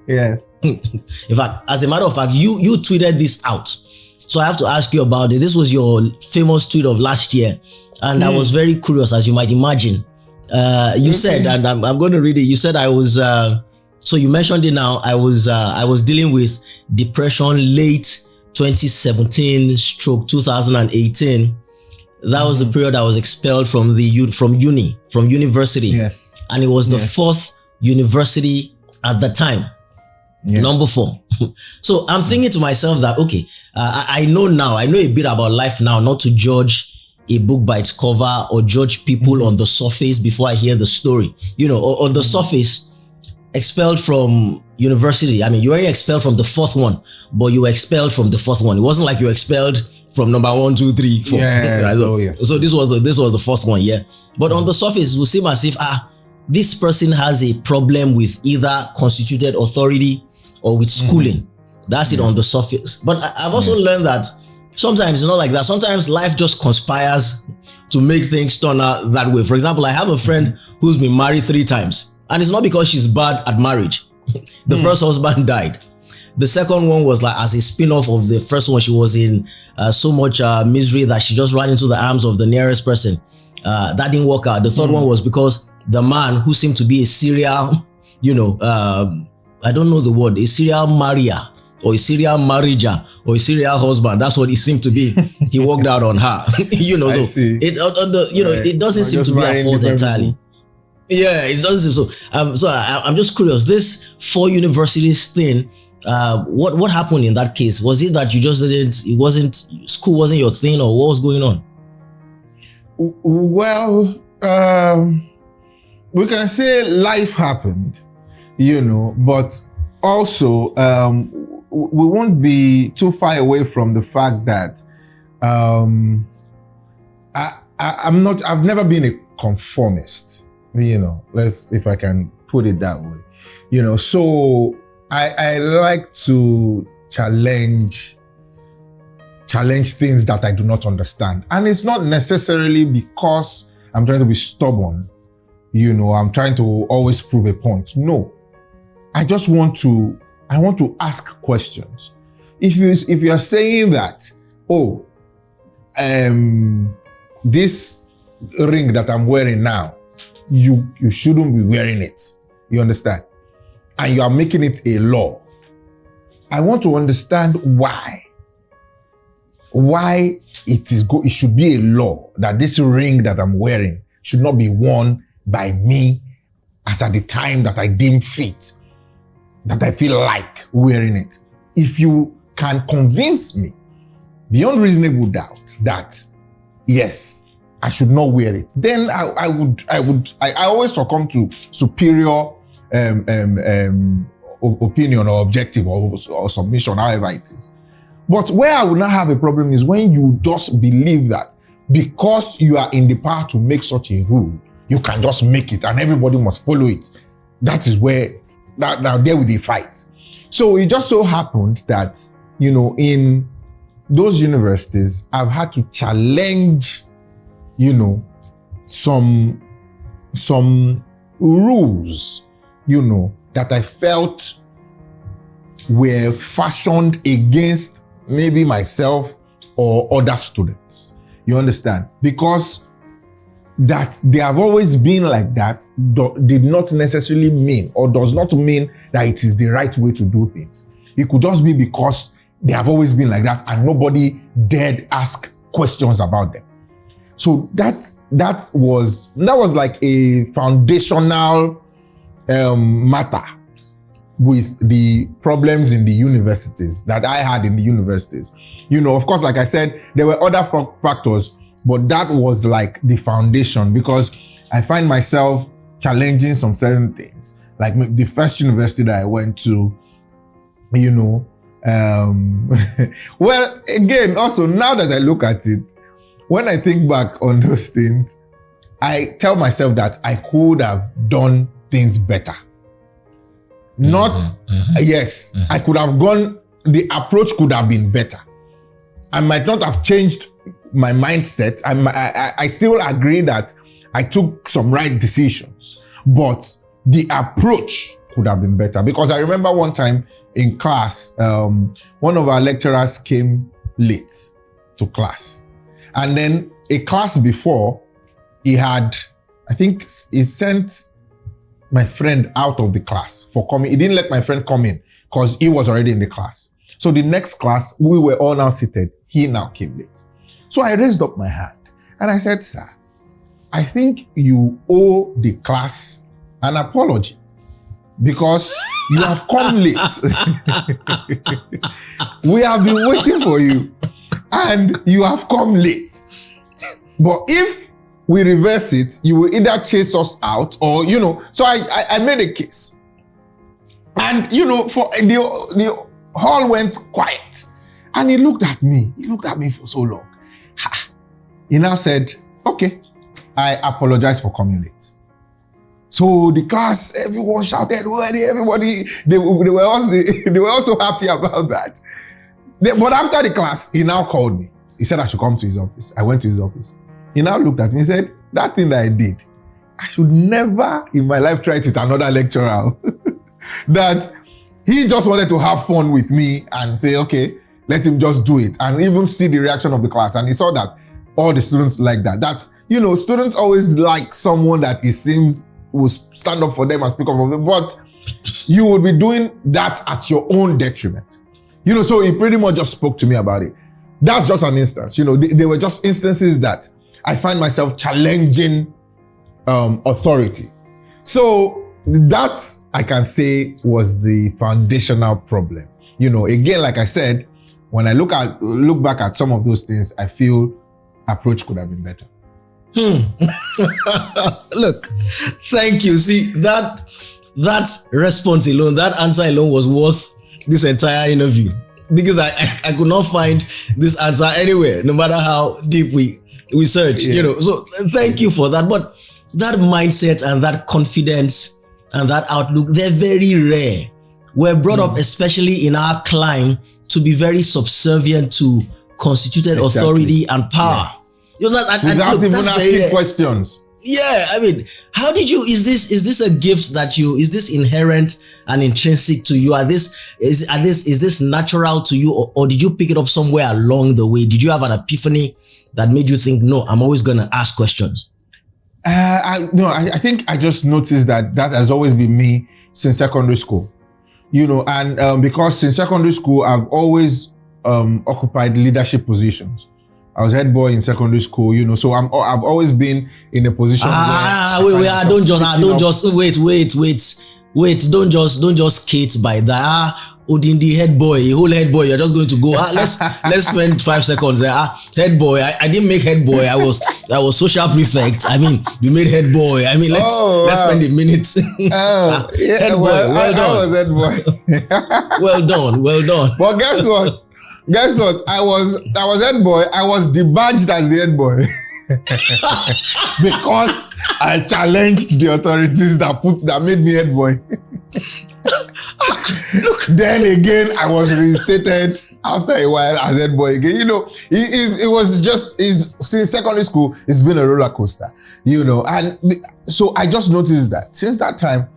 [SPEAKER 2] Yes.
[SPEAKER 1] In fact, as a matter of fact, you tweeted this out. So I have to ask you about it. This was your famous tweet of last year. And I was very curious, as you might imagine. You said, and I'm going to read it. You said I was, so you mentioned it now. I was dealing with depression late 2017 stroke 2018. That was the period I was expelled from university. Yes. And it was the fourth university at the time. Yes. Number 4. So I'm thinking to myself that, okay, I know a bit about life now, not to judge a book by its cover or judge people on the surface before I hear the story. On the surface, expelled from university. I mean, you weren't expelled from the fourth one, but you were expelled from the fourth one. It wasn't like you were expelled from number 1, 2, 3, 4.
[SPEAKER 2] Yeah.
[SPEAKER 1] So this was the fourth one, yeah. But on the surface, it will seem as if this person has a problem with either constituted authority or with schooling. That's it on the surface. But I've also learned that sometimes it's not like that. Sometimes life just conspires to make things turn out that way. For example, I have a friend who's been married 3 times, and it's not because she's bad at marriage. The first husband died. The second one was like as a spin-off of the first one. She was in so much misery that she just ran into the arms of the nearest person. That didn't work out. The third one was because the man, who seemed to be a serial, I don't know the word, a serial marrier or a serial marriager or a serial husband. That's what he seemed to be. He walked out on her.
[SPEAKER 2] I see.
[SPEAKER 1] It doesn't seem to be her fault entirely. Yeah, it doesn't seem so. So I'm just curious. This 4 universities thing. What happened in that case? Was it that you just school wasn't your thing, or what was going on?
[SPEAKER 2] Well, we can say life happened, but also we won't be too far away from the fact that I've never been a conformist, if I can put it that way, so I like to challenge things that I do not understand. And it's not necessarily because I'm trying to be stubborn, I'm trying to always prove a point. No, I want to ask questions. If you are saying that, this ring that I'm wearing now, you shouldn't be wearing it. You understand? And you are making it a law. I want to understand why it should be a law that this ring that I'm wearing should not be worn by me as at the time that I deem fit, that I feel like wearing it. If you can convince me beyond reasonable doubt that yes, I should not wear it, then I always succumb to superior opinion or objective or submission, however it is. But where I would not have a problem is when you just believe that because you are in the power to make such a rule, you can just make it and everybody must follow it. That is where now there will be a fight. So it just so happened that, in those universities, I've had to challenge, some rules, that I felt were fashioned against maybe myself or other students. You understand? Because that they have always been like that did not necessarily mean or does not mean that it is the right way to do things. It could just be because they have always been like that, and nobody dared ask questions about them. So that was like a foundational matter with the problems in the universities that I had in the universities. Of course, like I said, there were other factors, but that was like the foundation, because I find myself challenging some certain things. Like the first university that I went to, well, again, also now that I look at it, when I think back on those things, I tell myself that I could have done things better. I could have the approach could have been better. I might not have changed my mindset. I still agree that I took some right decisions, but the approach could have been better. Because I remember one time in class, one of our lecturers came late to class. And then a class before, he sent my friend out of the class for coming. He didn't let my friend come in because he was already in the class. So the next class, we were all now seated. He now came late. So I raised up my hand and I said, "Sir, I think you owe the class an apology because you have come late. We have been waiting for you and you have come late. But if we reverse it, you will either chase us out or, So I made a case. And, for the hall went quiet. And he looked at me. He looked at me for so long. He now said, "Okay, I apologize for coming late." So the class, everyone shouted, everybody, they were also happy about that. But after the class, he now called me. He said I should come to his office. I went to his office. He now looked at me and said, "That thing that I did, I should never in my life try it with another lecturer." That he just wanted to have fun with me and say, "Okay, let him just do it," and even see the reaction of the class. And he saw that all the students like that. That's, students always like someone that it seems will stand up for them and speak up for them, but you would be doing that at your own detriment. So he pretty much just spoke to me about it. That's just an instance. There were just instances that I find myself challenging authority. So that, I can say, was the foundational problem. Again, like I said, when I look back at some of those things, I feel approach could have been better.
[SPEAKER 1] Look, thank you. See, that response alone, that answer alone was worth this entire interview, because I could not find this answer anywhere, no matter how deep we search. So thank you for that. But that mindset and that confidence and that outlook, they're very rare. We're brought up, especially in our climb, to be very subservient to constituted authority and power.
[SPEAKER 2] Yes. Without even asking questions.
[SPEAKER 1] Yeah, I mean, how did you? Is this a gift that is this inherent and intrinsic to you? Is this natural to you, or did you pick it up somewhere along the way? Did you have an epiphany that made you think, "No, I'm always going to ask questions"?
[SPEAKER 2] I think I just noticed that has always been me since secondary school. And because since secondary school, I've always occupied leadership positions. I was head boy in secondary school, so I've always been in a position where
[SPEAKER 1] don't just skate by that. Odindi head boy, whole head boy, you're just going to go. Let's spend 5 seconds there. Head boy, I didn't make head boy. I was social prefect. I mean, you made head boy. I mean, let's spend a minute.
[SPEAKER 2] Head boy, well done. I was head boy.
[SPEAKER 1] well done.
[SPEAKER 2] But guess what? I was head boy. I was debadged as the head boy because I challenged the authorities that made me head boy. Then again, I was reinstated after a while as head boy again. It was just since secondary school, it's been a roller coaster. And so I just noticed that since that time,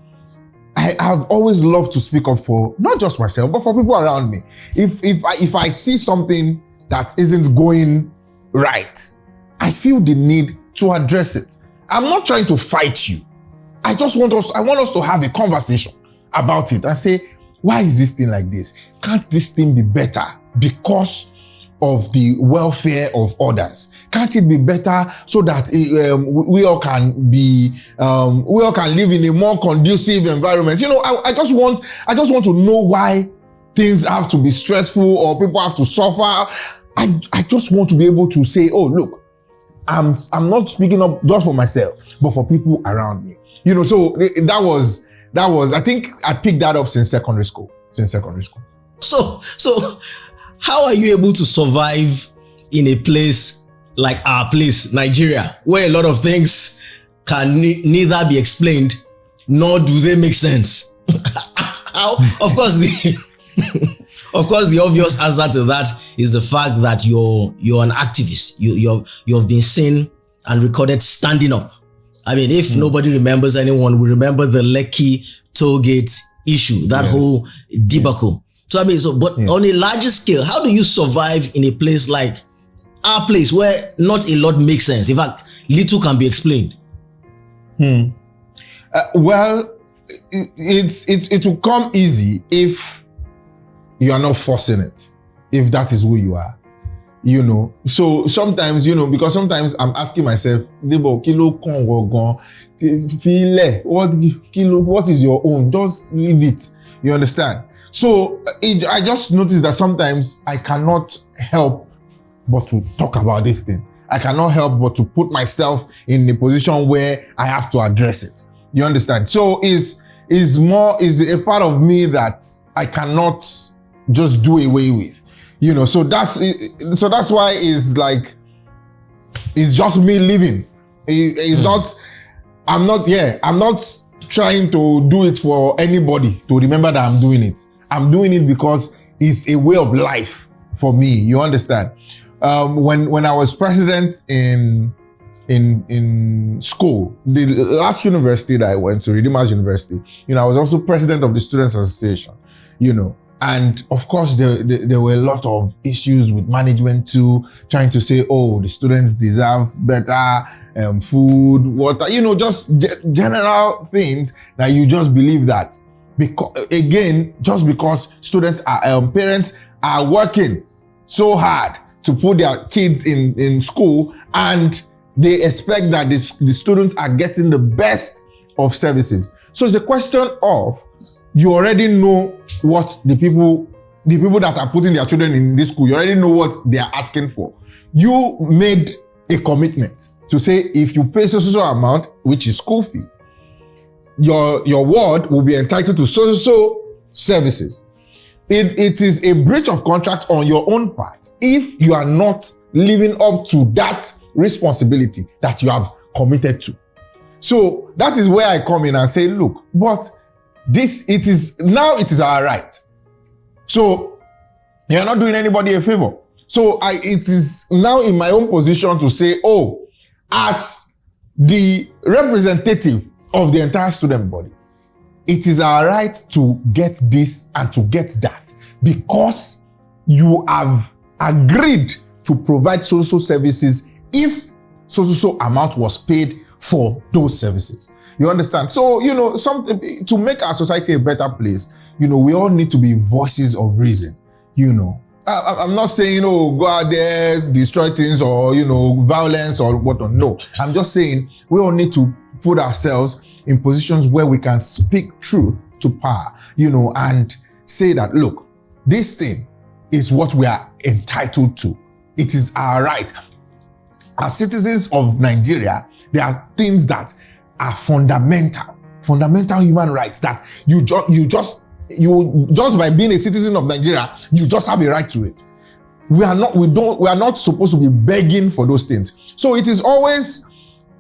[SPEAKER 2] I have always loved to speak up for not just myself, but for people around me. If I see something that isn't going right, I feel the need to address it. I'm not trying to fight you. I want us to have a conversation about it and say, why is this thing like this? Can't this thing be better because of the welfare of others? Can't it be better so that we all can live in a more conducive environment? I just want to know why things have to be stressful or people have to suffer. I just want to be able to say, oh, look, I'm not speaking up just for myself, but for people around me. So that was, I think I picked that up since secondary school.
[SPEAKER 1] So how are you able to survive in a place like our place, Nigeria, where a lot of things can neither be explained nor do they make sense? Of course, the obvious answer to that is the fact that you're an activist. You've been seen and recorded standing up. I mean, if nobody remembers anyone, we remember the Lekki toll gate issue, that whole debacle. So on a larger scale, how do you survive in a place like our place where not a lot makes sense? In fact, little can be explained.
[SPEAKER 2] Well, it will come easy if you are not forcing it, if that is who you are. So sometimes, because sometimes I'm asking myself, what is your own? Just leave it. You understand? So I just noticed that sometimes I cannot help but to talk about this thing. I cannot help but to put myself in a position where I have to address it. You understand? So is a part of me that I cannot just do away with. So that's why it's just me living. It's not, I'm not trying to do it for anybody to remember that I'm doing it. I'm doing it because it's a way of life for me. You understand? When I was president in school, the last university that I went to, Redeemers University, I was also president of the Students Association, and of course there were a lot of issues with management too, trying to say, oh, the students deserve better food, water, just general things that you just believe that. Just because students parents are working so hard to put their kids in school, and they expect that the students are getting the best of services. So it's a question of, you already know what the people that are putting their children in this school, you already know what they are asking for. You made a commitment to say, if you pay so amount, which is school fee, your ward will be entitled to so services. It is a breach of contract on your own part if you are not living up to that responsibility that you have committed to. So that is where I come in and say, look, but it is our right. So you're not doing anybody a favor. So it is now in my own position to say, oh, as the representative of the entire student body, it is our right to get this and to get that, because you have agreed to provide social services if so amount was paid for those services. You understand? So, something to make our society a better place, we all need to be voices of reason. I'm not saying, go out there, destroy things, or, violence or whatnot. No, I'm just saying we all need to put ourselves in positions where we can speak truth to power, and say that, look, this thing is what we are entitled to. It is our right. As citizens of Nigeria, there are things that are fundamental human rights that you just by being a citizen of Nigeria, you just have a right to it. We are not supposed to be begging for those things. So it is always,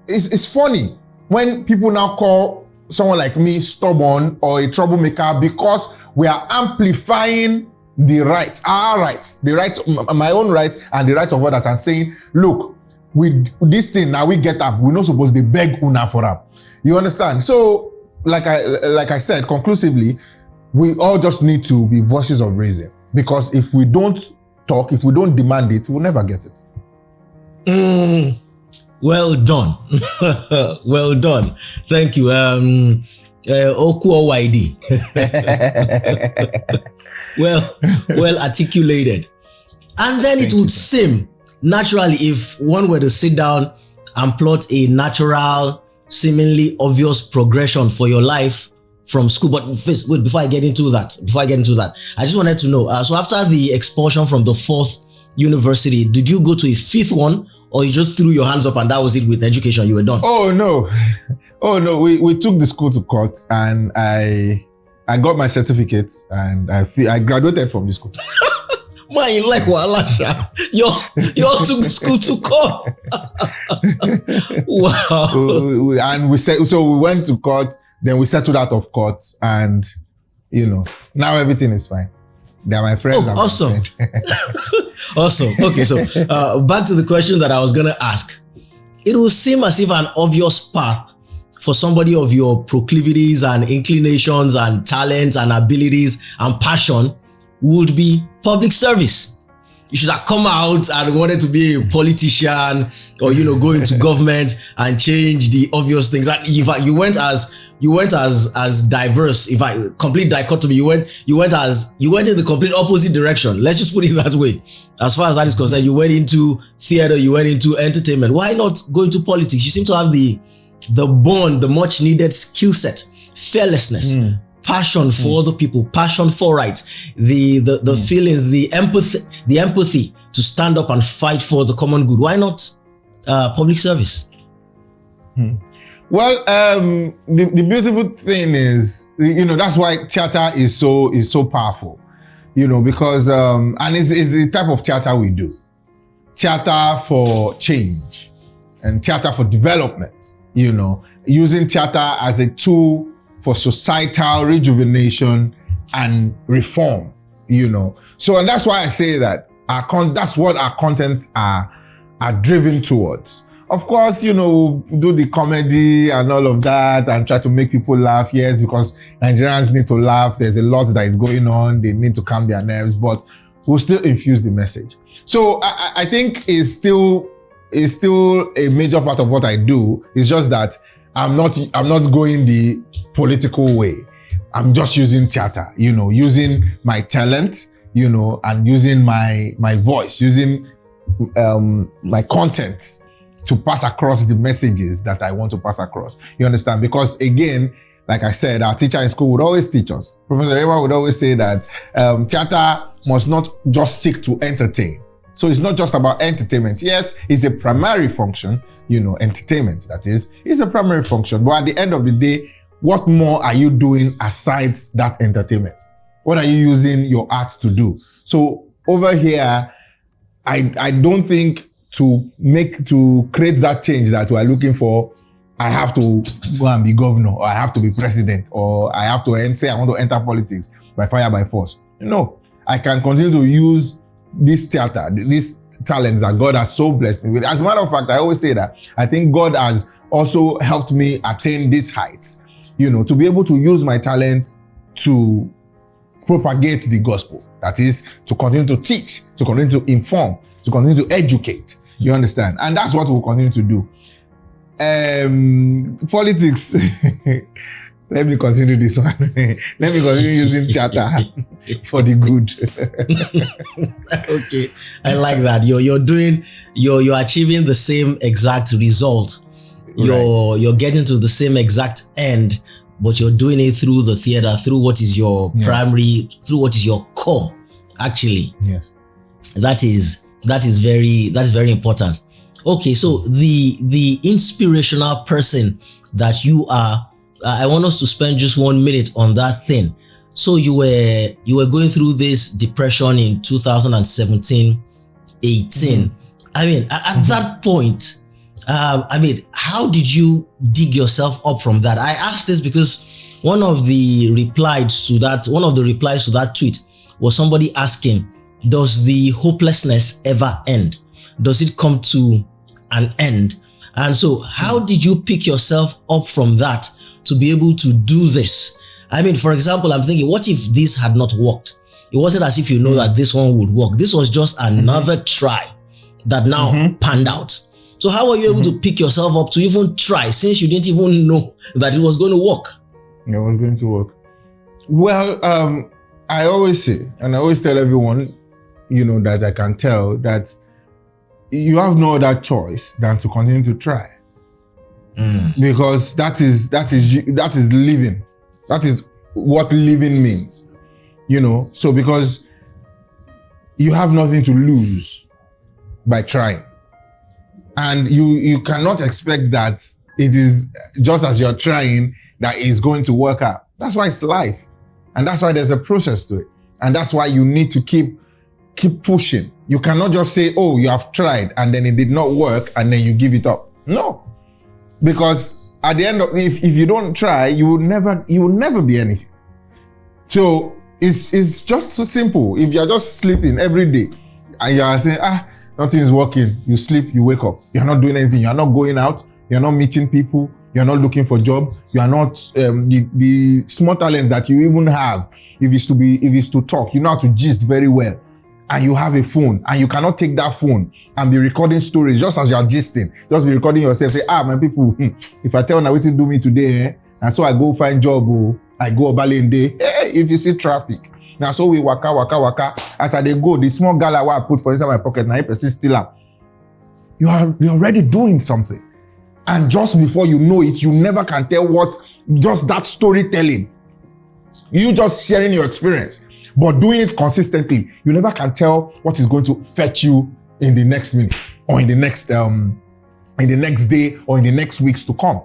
[SPEAKER 2] it's funny when people now call someone like me stubborn or a troublemaker, because we are amplifying the rights, our rights, the rights, my own rights and the rights of others, and saying, look, with this thing now we get up, we're not supposed to beg una for up. You understand? So like I said, conclusively, we all just need to be voices of reason, because if we don't talk, if we don't demand it, we'll never get it.
[SPEAKER 1] Well done. Well done. Thank you. Oku Owaidi. Well articulated. And then it would seem naturally, if one were to sit down and plot a natural, seemingly obvious progression for your life from school. But first, wait, before I get into that, I just wanted to know, so after the expulsion from the 4th university, did you go to a 5th one, or you just threw your hands up and that was it with education, you were done?
[SPEAKER 2] Oh no. We took the school to court, and I got my certificate, and I graduated from the school.
[SPEAKER 1] Man, you like Walasha. You all took the school to court. Wow.
[SPEAKER 2] And we went to court, then we settled out of court, and now everything is fine. They're my friends.
[SPEAKER 1] Oh, awesome. Awesome. Okay, so back to the question that I was gonna ask. It will seem as if an obvious path for somebody of your proclivities and inclinations and talents and abilities and passion would be public service. You should have come out and wanted to be a politician, or go into government and change the obvious things. And in fact, you went as diverse. In fact, complete dichotomy. You went in the complete opposite direction. Let's just put it that way. As far as that is concerned, you went into theater, you went into entertainment. Why not go into politics? You seem to have the bond, the much needed skill set, fearlessness, passion for other people, passion for right, the feelings, the empathy to stand up and fight for the common good. Why not public service?
[SPEAKER 2] Well, the beautiful thing is, that's why theater is so powerful, because and it's the type of theater we do. Theater for change and theater for development, using theater as a tool for societal rejuvenation and reform, So, and that's why I say that that's what our contents are driven towards. Of course, do the comedy and all of that and try to make people laugh. Yes, because Nigerians need to laugh. There's a lot that is going on. They need to calm their nerves, but we'll still infuse the message. So I think it's still a major part of what I do. It's just that I'm not going the political way. I'm just using theater, using my talent, and using my voice, using my content to pass across the messages that I want to pass across. You understand? Because again, like I said, our teacher in school would always teach us. Professor Ewa would always say that theater must not just seek to entertain. So it's not just about entertainment. Yes, it's a primary function, entertainment, that is. It's a primary function. But at the end of the day, what more are you doing aside that entertainment? What are you using your art to do? So over here, I don't think to create that change that we are looking for, I have to go and be governor, or I have to be president, or I have to say I want to enter politics by fire, by force. No, I can continue to use this theater, these talents that God has so blessed me with. As a matter of fact, I always say that I think God has also helped me attain these heights, to be able to use my talent to propagate the gospel. That is, to continue to teach, to continue to inform, to continue to educate. You understand? And that's what we'll continue to do. Politics. Let me continue this one. Let me continue using theater for the good.
[SPEAKER 1] Okay, I like that. You're achieving the same exact result. You're getting to the same exact end, but you're doing it through the theater, through what is your primary, through what is your core. Actually,
[SPEAKER 2] yes,
[SPEAKER 1] that is very important. Okay, so the inspirational person that you are, I want us to spend just 1 minute on that thing. So you were going through this depression in 2017, 18. I mean, at that point, how did you dig yourself up from that? I asked this because one of the replies to that tweet was somebody asking, does the hopelessness ever end? Does it come to an end? And so how did you pick yourself up from that to be able to do this? I mean, for example, I'm thinking, what if this had not worked? It wasn't as if that this one would work. This was just another try that now panned out. So how were you able to pick yourself up to even try, since you didn't even know that it was going to work?
[SPEAKER 2] It was going to work. Well, I always say, and I always tell everyone, that I can tell, that you have no other choice than to continue to try. Because that is living. That is what living means. So because you have nothing to lose by trying. And you cannot expect that it is just as you're trying that it's going to work out. That's why it's life. And that's why there's a process to it. And that's why you need to keep pushing. You cannot just say, oh, you have tried and then it did not work and then you give it up. No. Because at the end of, if you don't try, you will never be anything. So it's just so simple. If you're just sleeping every day and you are saying, nothing is working, you sleep, you wake up. You're not doing anything. You're not going out. You're not meeting people. You're not looking for a job. You are not the small talent that you even have. If it's to talk, you know how to gist very well. And you have a phone, and you cannot take that phone and be recording stories just as you are gisting. Just be recording yourself. Say, my people, if I tell now what to do me today, and so I go find job, I go Obalende. If you see traffic, now so we waka. As I go, the small gala I put for inside my pocket, now person still up. You're already doing something. And just before you know it, you never can tell what, just that storytelling. You just sharing your experience, but doing it consistently, you never can tell what is going to fetch you in the next minute or in the next day or in the next weeks to come.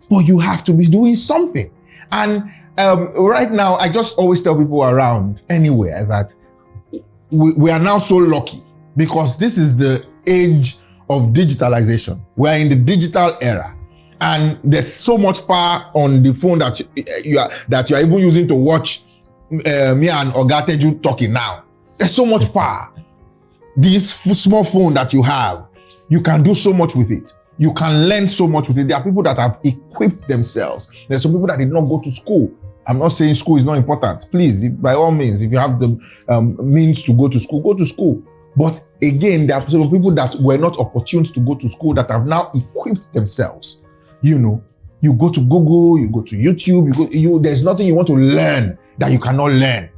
[SPEAKER 2] But you have to be doing something. And right now, I just always tell people around anywhere that we are now so lucky because this is the age of digitalization. We're in the digital era, and there's so much power on the phone that you are even using to watch me and Ogateju talking now. There's so much power. This small phone that you have, you can do so much with it. You can learn so much with it. There are people that have equipped themselves. There's some people that did not go to school. I'm not saying school is not important. Please, by all means, if you have the means to go to school, go to school. But again, there are some people that were not opportune to go to school that have now equipped themselves. You go to Google, you go to YouTube, there's nothing you want to learn that you cannot learn.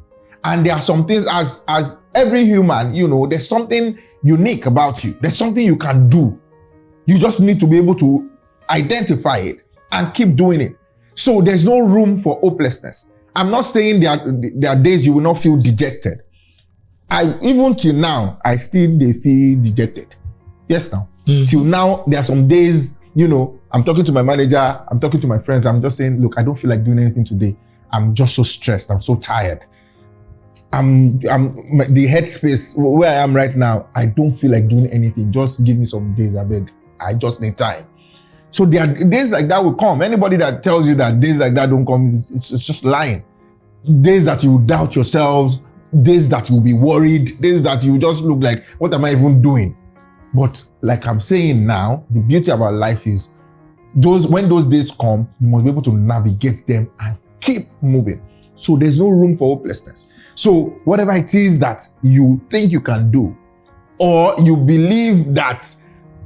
[SPEAKER 2] And there are some things as every human, there's something unique about you. There's something you can do. You just need to be able to identify it and keep doing it. So there's no room for hopelessness. I'm not saying there are days you will not feel dejected. Even till now, I still feel dejected. Yes, now. Till now, there are some days, I'm talking to my manager, I'm talking to my friends, I'm just saying, look, I don't feel like doing anything today. I'm just so stressed, I'm so tired. The headspace where I am right now, I don't feel like doing anything. Just give me some days, I beg. I just need time. So there are days like that will come. Anybody that tells you that days like that don't come, it's just lying. Days that you doubt yourselves, days that you'll be worried, days that you just look like, what am I even doing? But like I'm saying now, the beauty about life is when those days come, you must be able to navigate them and keep moving. So there's no room for hopelessness. So whatever it is that you think you can do, or you believe that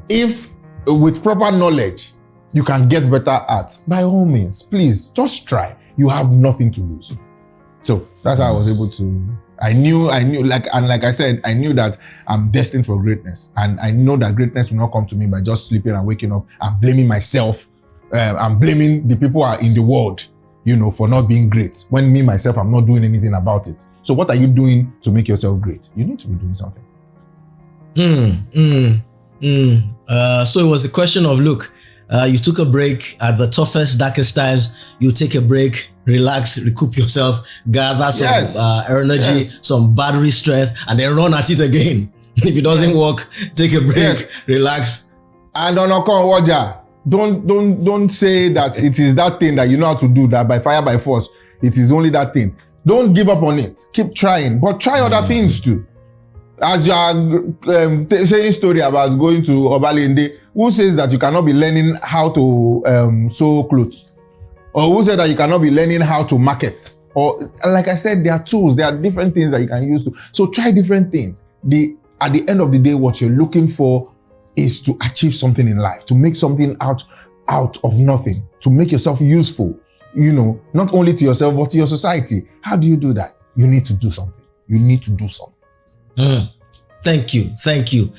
[SPEAKER 2] if with proper knowledge you can get better at, by all means, please just try. You have nothing to lose. So that's how I was able to. I knew, like I said, I knew that I'm destined for greatness. And I know that greatness will not come to me by just sleeping and waking up and blaming myself. I'm blaming the people in the world, for not being great. When me, myself, I'm not doing anything about it. So what are you doing to make yourself great? You need to be doing something.
[SPEAKER 1] So it was a question of, look, you took a break at the toughest, darkest times. You take a break, relax, recoup yourself, gather some energy, some battery strength, and then run at it again. If it doesn't work, take a break, relax.
[SPEAKER 2] And don't say that it is that thing that you know how to do, that by fire, by force, it is only that thing. Don't give up on it. Keep trying, but try other things too. As you are saying story about going to Obalende, who says that you cannot be learning how to sew clothes? Or who said that you cannot be learning how to market? Or like I said, there are tools, there are different things that you can use to. So try different things. At the end of the day, what you're looking for is to achieve something in life, to make something out of nothing, to make yourself useful, not only to yourself, but to your society. How do you do that? You need to do something. You need to do something.
[SPEAKER 1] Thank you. Thank you.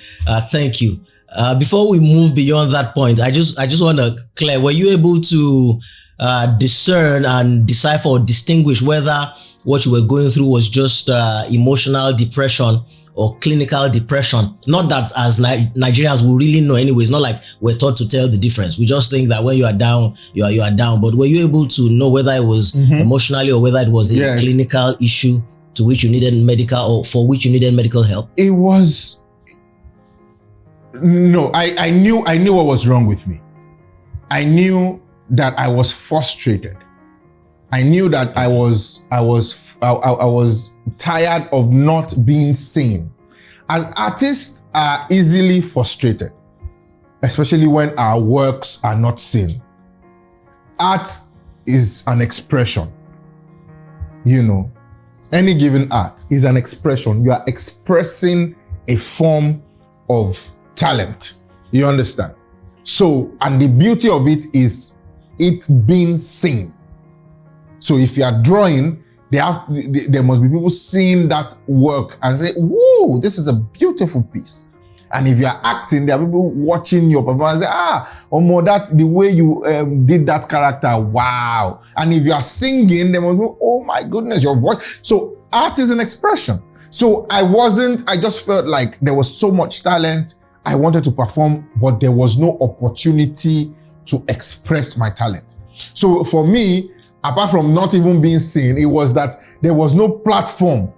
[SPEAKER 1] Thank you. Before we move beyond that point, I just want to clear, were you able to discern and decipher or distinguish whether what you were going through was just emotional depression or clinical depression? Not that as Nigerians we really know anyway. It's not like we're taught to tell the difference. We just think that when you are down, you are down. But were you able to know whether it was emotionally or whether it was a clinical issue to which you needed medical or for which you needed medical help?
[SPEAKER 2] It was, no, I knew what was wrong with me. I knew that I was frustrated. I knew that I was tired of not being seen. As artists are easily frustrated, especially when our works are not seen. Art is an expression. You know, any given art is an expression. You are expressing a form of talent. You understand? So, and the beauty of it is it being seen. So if you are drawing, there must be people seeing that work and say, whoa, this is a beautiful piece. And if you are acting, there are people watching your performance and say, that's the way you did that character. Wow. And if you are singing, they must go, oh my goodness, your voice. So art is an expression. So I just felt like there was so much talent. I wanted to perform, but there was no opportunity to express my talent. So for me, apart from not even being seen, it was that there was no platform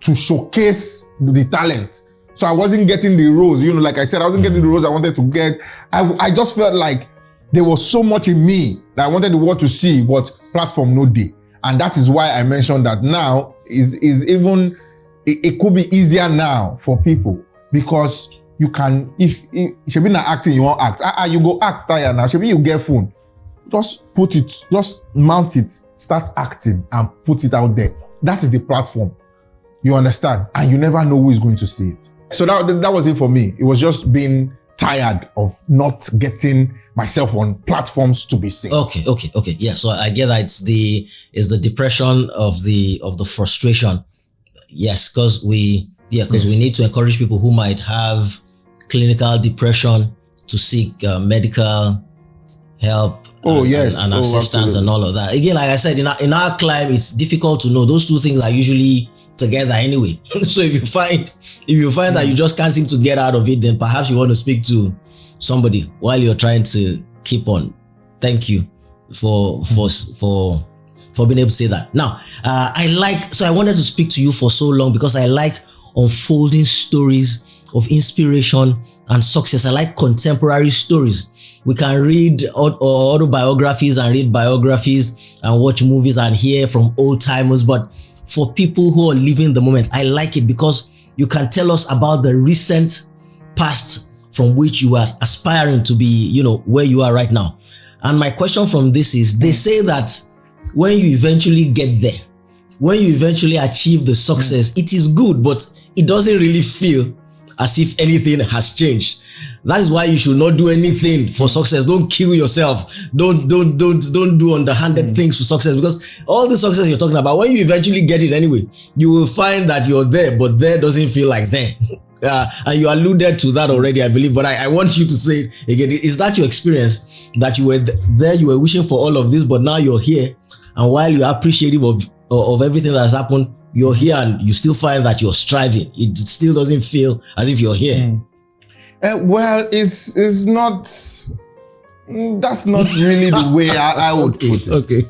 [SPEAKER 2] to showcase the talent. So I wasn't getting the roles, like I said, I wasn't getting the roles I wanted to get. I just felt like there was so much in me that I wanted the world to see, but platform no day. And that is why I mentioned that now it could be easier now for people, because you can, if should be not acting, you won't act. You go act, tired now. Should be you get phone. Just put it, just mount it, start acting and put it out there. That is the platform. You understand? And you never know who is going to see it. So that was it for me. It was just being tired of not getting myself on platforms to be seen.
[SPEAKER 1] Okay. Yeah. So I get that it's the depression of the frustration. Yes, because we need to encourage people who might have clinical depression to seek medical help and assistance and all of that. Again, like I said, in our climate, it's difficult to know. Those two things are usually together anyway. So if you find that you just can't seem to get out of it, then perhaps you want to speak to somebody while you're trying to keep on. Thank you for being able to say that. Now, I wanted to speak to you for so long because I like unfolding stories of inspiration and success. I like contemporary stories. We can read autobiographies and read biographies and watch movies and hear from old timers. But for people who are living the moment, I like it because you can tell us about the recent past from which you are aspiring to be, where you are right now. And my question from this is, they say that when you eventually get there, when you eventually achieve the success, it is good, but it doesn't really feel as if anything has changed. That is why you should not do anything for success. Don't kill yourself. Don't do underhanded things for success, because all the success you're talking about, when you eventually get it anyway, you will find that you're there, but there doesn't feel like there. And you alluded to that already, I believe, but I want you to say it again. Is that your experience, that you were there, you were wishing for all of this, but now you're here, and while you're appreciative of everything that has happened, you're here and you still find that you're striving. It still doesn't feel as if you're here.
[SPEAKER 2] Well, it's not. That's not really the way I would put it.
[SPEAKER 1] Okay.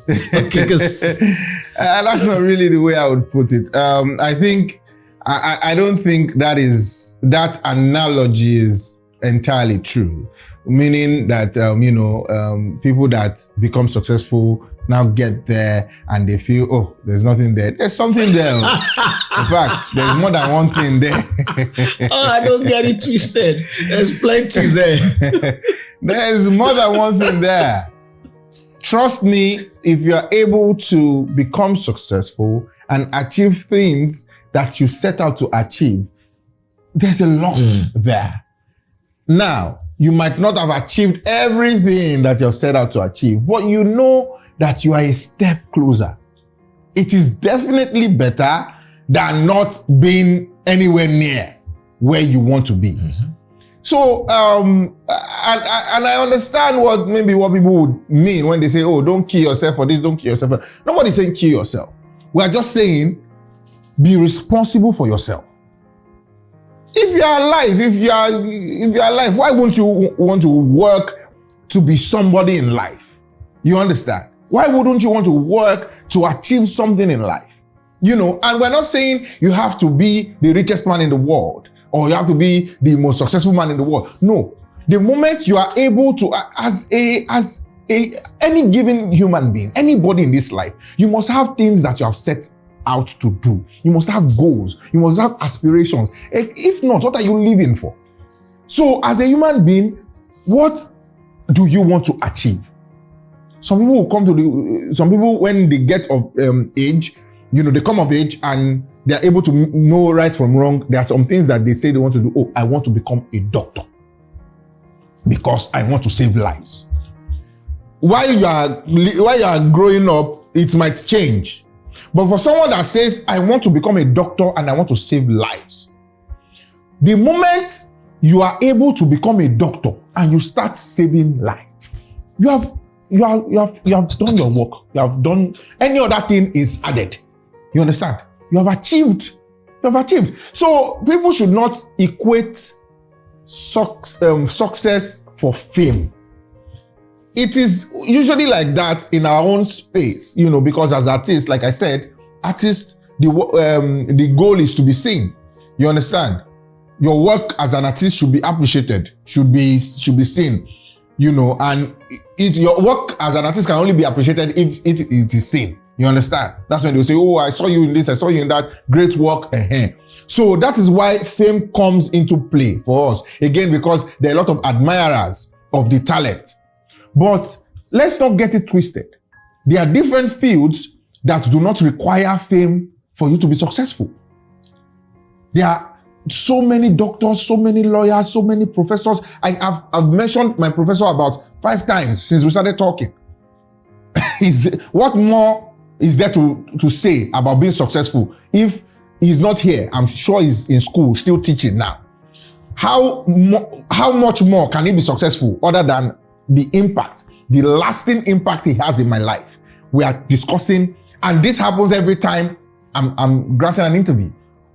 [SPEAKER 2] That's not really the way I would put it. I think I don't think that analogy is entirely true. Meaning that people that become successful now get there and they feel, oh, there's nothing there. There's something there. In fact, there's more than one thing there.
[SPEAKER 1] I don't get it twisted. There's plenty there.
[SPEAKER 2] There's more than one thing there. Trust me, if you're able to become successful and achieve things that you set out to achieve, there's a lot there. Now, you might not have achieved everything that you've set out to achieve, but you know that you are a step closer. It is definitely better than not being anywhere near. where you want to be. So, and I understand what people would mean when they say, oh, don't kill yourself for this, don't kill yourself. Nobody's saying kill yourself. We are just saying, be responsible for yourself. If you are alive, why won't you want to work to be somebody in life? You understand? Why wouldn't you want to work to achieve something in life? You know, and we're not saying you have to be the richest man in the world or you have to be the most successful man in the world. No. The moment you are able to, as any given human being, anybody in this life, you must have things that you have set out to do. You must have goals. You must have aspirations. If not, what are you living for? So as a human being, what do you want to achieve? Some people when they get of age, you know, they come of age and they're able to know right from wrong. There are some things that they say they want to do. Oh, I want to become a doctor because I want to save lives. While you are growing up, it might change. But for someone that says, I want to become a doctor and I want to save lives, the moment you are able to become a doctor and you start saving lives, you have done your work. You have done, any other thing is added. You understand? You have achieved. So people should not equate success for fame. It is usually like that in our own space, you know, because as artists, like I said, artists, the goal is to be seen. You understand? Your work as an artist should be appreciated, should be seen, you know, and your work as an artist can only be appreciated if it is seen. You understand? That's when they'll say, oh, I saw you in this, I saw you in that, great work. So that is why fame comes into play for us. Again, because there are a lot of admirers of the talent. But let's not get it twisted. There are different fields that do not require fame for you to be successful. There are so many doctors, so many lawyers, so many professors. I've mentioned my professor about 5 times since we started talking. What more is there to say about being successful? If he's not here, I'm sure he's in school, still teaching now. How much more can he be successful other than the impact, the lasting impact he has in my life? We are discussing, and this happens every time I'm granting an interview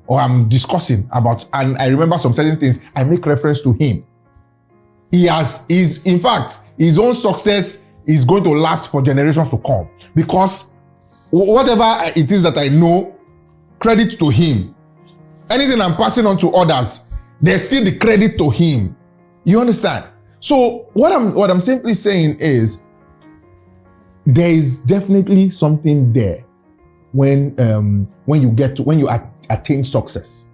[SPEAKER 2] or I'm discussing about, and I remember some certain things, I make reference to him. In fact, his own success is going to last for generations to come, because whatever it is that I know, credit to him. Anything I'm passing on to others, there's still the credit to him. You understand? So what I'm simply saying is, there is definitely something there when you attain success.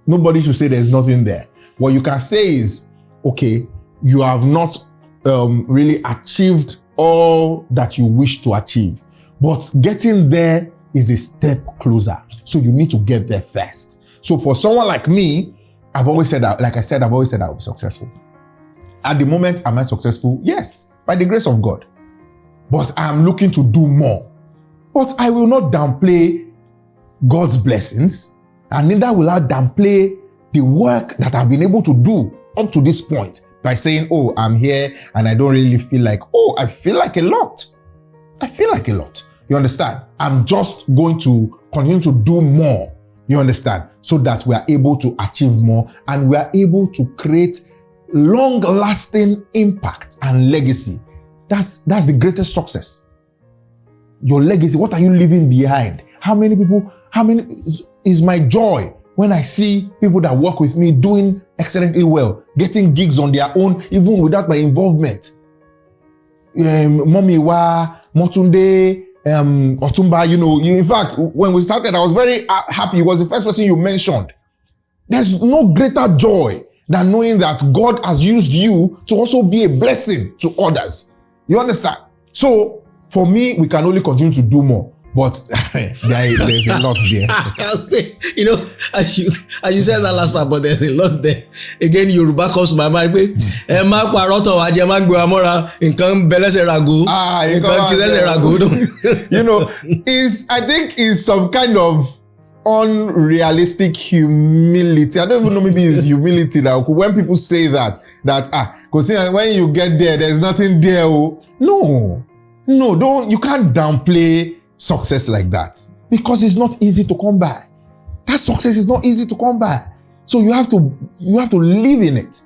[SPEAKER 2] Nobody should say there's nothing there. What you can say is, okay, you have not really achieved all that you wish to achieve, but getting there is a step closer. So you need to get there first. So for someone like me, I've always said that, like I said, I'll be successful. At the moment, am I successful? Yes, by the grace of God. But I'm looking to do more. But I will not downplay God's blessings, and neither will I downplay the work that I've been able to do up to this point by saying, oh, I'm here and I don't really feel like, oh, I feel like a lot. You understand? I'm just going to continue to do more. You understand? So that we are able to achieve more and we are able to create long-lasting impact and legacy. That's the greatest success. Your legacy. What are you leaving behind? How many is my joy when I see people that work with me doing excellently well, getting gigs on their own, even without my involvement. Mommy Wa, Motunde, Otumba, in fact, when we started, I was very happy. It was the first person you mentioned. There's no greater joy than knowing that God has used you to also be a blessing to others. You understand? So, for me, we can only continue to do more. But there's a lot there.
[SPEAKER 1] As you said that last part, but there's a lot there. Again, Yoruba comes to my mind. I think is some kind of
[SPEAKER 2] unrealistic humility. I don't even know, maybe it's humility that when people say that because when you get there's nothing there. No, don't, you can't downplay success like that, because it's not easy to come by. That success is not easy to come by. So you have to live in it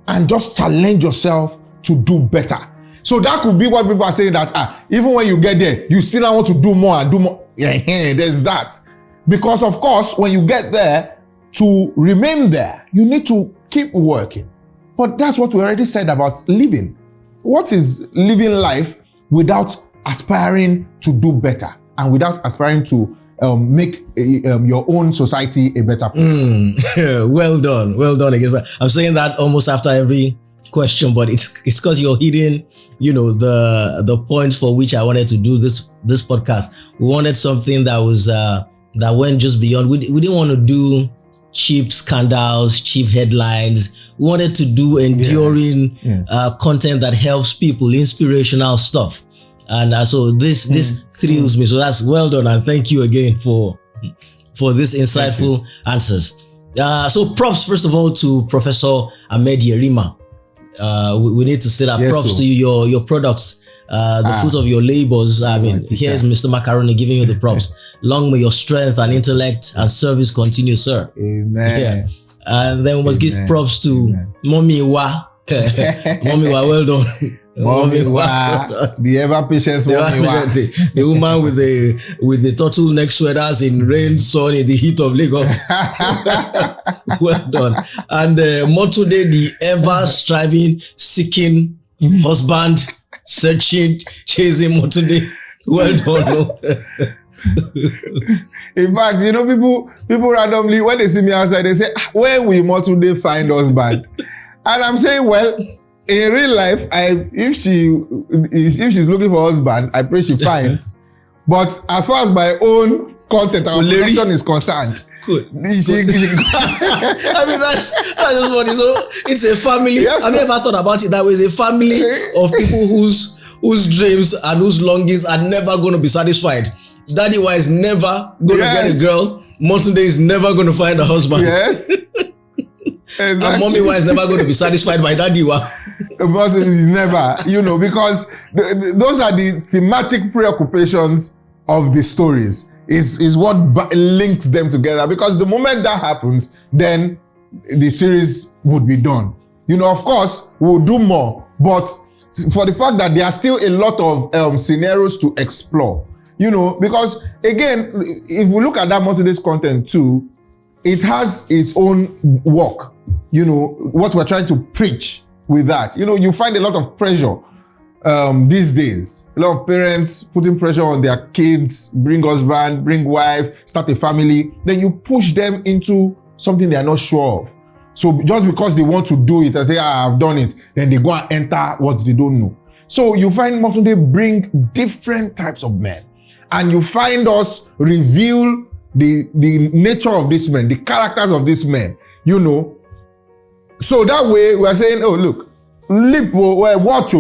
[SPEAKER 2] and just challenge yourself to do better. So that could be what people are saying, that even when you get there, you still want to do more and do more. Yeah, there's that. Because of course, when you get there, to remain there, you need to keep working. But that's what we already said about living. What is living life without aspiring to do better and without aspiring to make your own society a better place?
[SPEAKER 1] Well done. I'm saying that almost after every question, but it's because you're hitting, the points for which I wanted to do this podcast. We wanted something that was that went just beyond. We didn't want to do cheap scandals, cheap headlines. We wanted to do enduring content that helps people, inspirational stuff. And so this thrills me. So that's well done, and thank you again for this insightful answers. So props first of all to Professor Ahmed Yerima. We need to say that props to you, your products, the fruit of your labors. I mean, here's Mr. Macaroni giving you the props. Long may your strength and intellect and service continue, sir.
[SPEAKER 2] Amen.
[SPEAKER 1] Yeah. And then we must give props to Mommy Wa. Mommy Wa, well done.
[SPEAKER 2] Mommy Wa, the ever patient Mommy Wa.
[SPEAKER 1] The woman with the turtleneck sweaters in rain, sun, in the heat of Lagos. Well done. And Motunde, the ever striving, seeking husband, searching, chasing Motunde. Well done.
[SPEAKER 2] In fact, people randomly, when they see me outside, they say, where will Motunde find husband? And I'm saying, well, in real life, if she's looking for a husband, I pray she finds. But as far as my own content and production is concerned,
[SPEAKER 1] good.
[SPEAKER 2] I
[SPEAKER 1] mean, that's just funny. So it's a family.
[SPEAKER 2] Yes,
[SPEAKER 1] have you ever thought about it that way? It's a family of people whose dreams and whose longings are never going to be satisfied. Daddy Wa is never going to get a girl. Motunde is never going to find a husband.
[SPEAKER 2] Yes. Exactly.
[SPEAKER 1] And Mommy Wa is never going to be satisfied by Daddy Wa.
[SPEAKER 2] But it is never, because those are the thematic preoccupations of the stories. Is what links them together. Because the moment that happens, then the series would be done. Of course, we'll do more, but for the fact that there are still a lot of scenarios to explore. Because again, if we look at that Motunde's content too, it has its own work. What we're trying to preach with that. You find a lot of pressure these days. A lot of parents putting pressure on their kids, bring husband, bring wife, start a family. Then you push them into something they are not sure of. So just because they want to do it and say, I've done it, then they go and enter what they don't know. So you find Motunde bring different types of men. And you find us reveal the nature of these men, the characters of these men, So that way we are saying, oh, look, watch,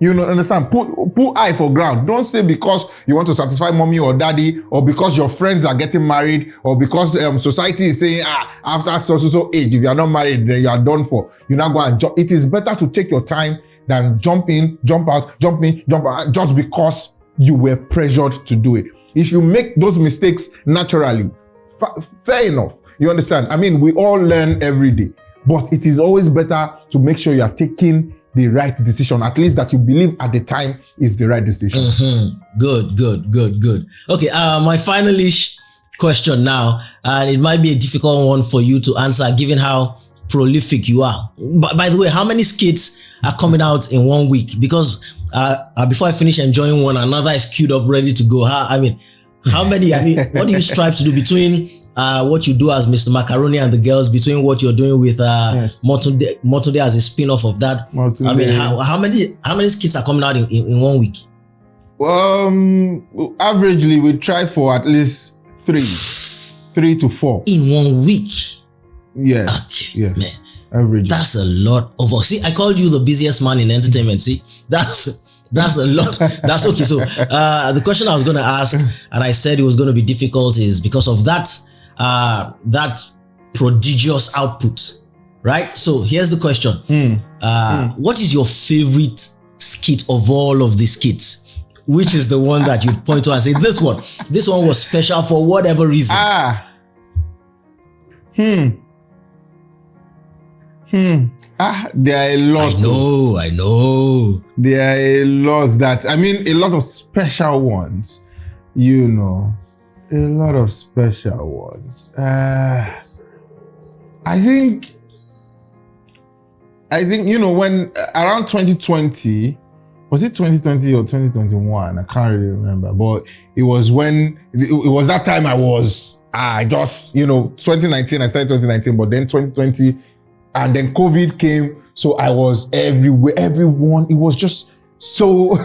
[SPEAKER 2] understand, put eye for ground. Don't say because you want to satisfy mommy or daddy, or because your friends are getting married, or because society is saying, after so age, if you are not married, then you are done for. You're not going to jump. It is better to take your time than jump in, jump out, jump in, jump out, just because you were pressured to do it. If you make those mistakes naturally, fair enough. You understand? I mean, we all learn every day, but it is always better to make sure you are taking the right decision, at least that you believe at the time is the right decision.
[SPEAKER 1] Mm-hmm. Good. Okay, my final-ish question now, and it might be a difficult one for you to answer given how prolific you are. But by the way, how many skits are coming out in 1 week? Because before I finish enjoying one, another is queued up ready to go. How many? What do you strive to do between what you do as Mr. Macaroni and the girls, between what you're doing with Motunde as a spin-off of that? Motunde. I mean, how many skits are coming out in 1 week?
[SPEAKER 2] Averagely, we try for at least 3 to 4
[SPEAKER 1] in 1 week.
[SPEAKER 2] Yes.
[SPEAKER 1] Okay,
[SPEAKER 2] yes. Man. Average.
[SPEAKER 1] That's a lot of us. See, I called you the busiest man in entertainment. See, that's That's a lot. That's okay. So the question I was going to ask, and I said it was going to be difficult, is because of that prodigious output, right? So here's the question. What is your favorite skit of all of the skits? Which is the one that you'd point to and say, this one was special for whatever reason?
[SPEAKER 2] There are a lot.
[SPEAKER 1] I know.
[SPEAKER 2] There are a lot a lot of special ones, a lot of special ones. I think, when around 2020, was it 2020 or 2021? I can't really remember, but it was that time I just, 2019, I started 2019, but then 2020, and then COVID came. So I was everywhere, everyone, it was just so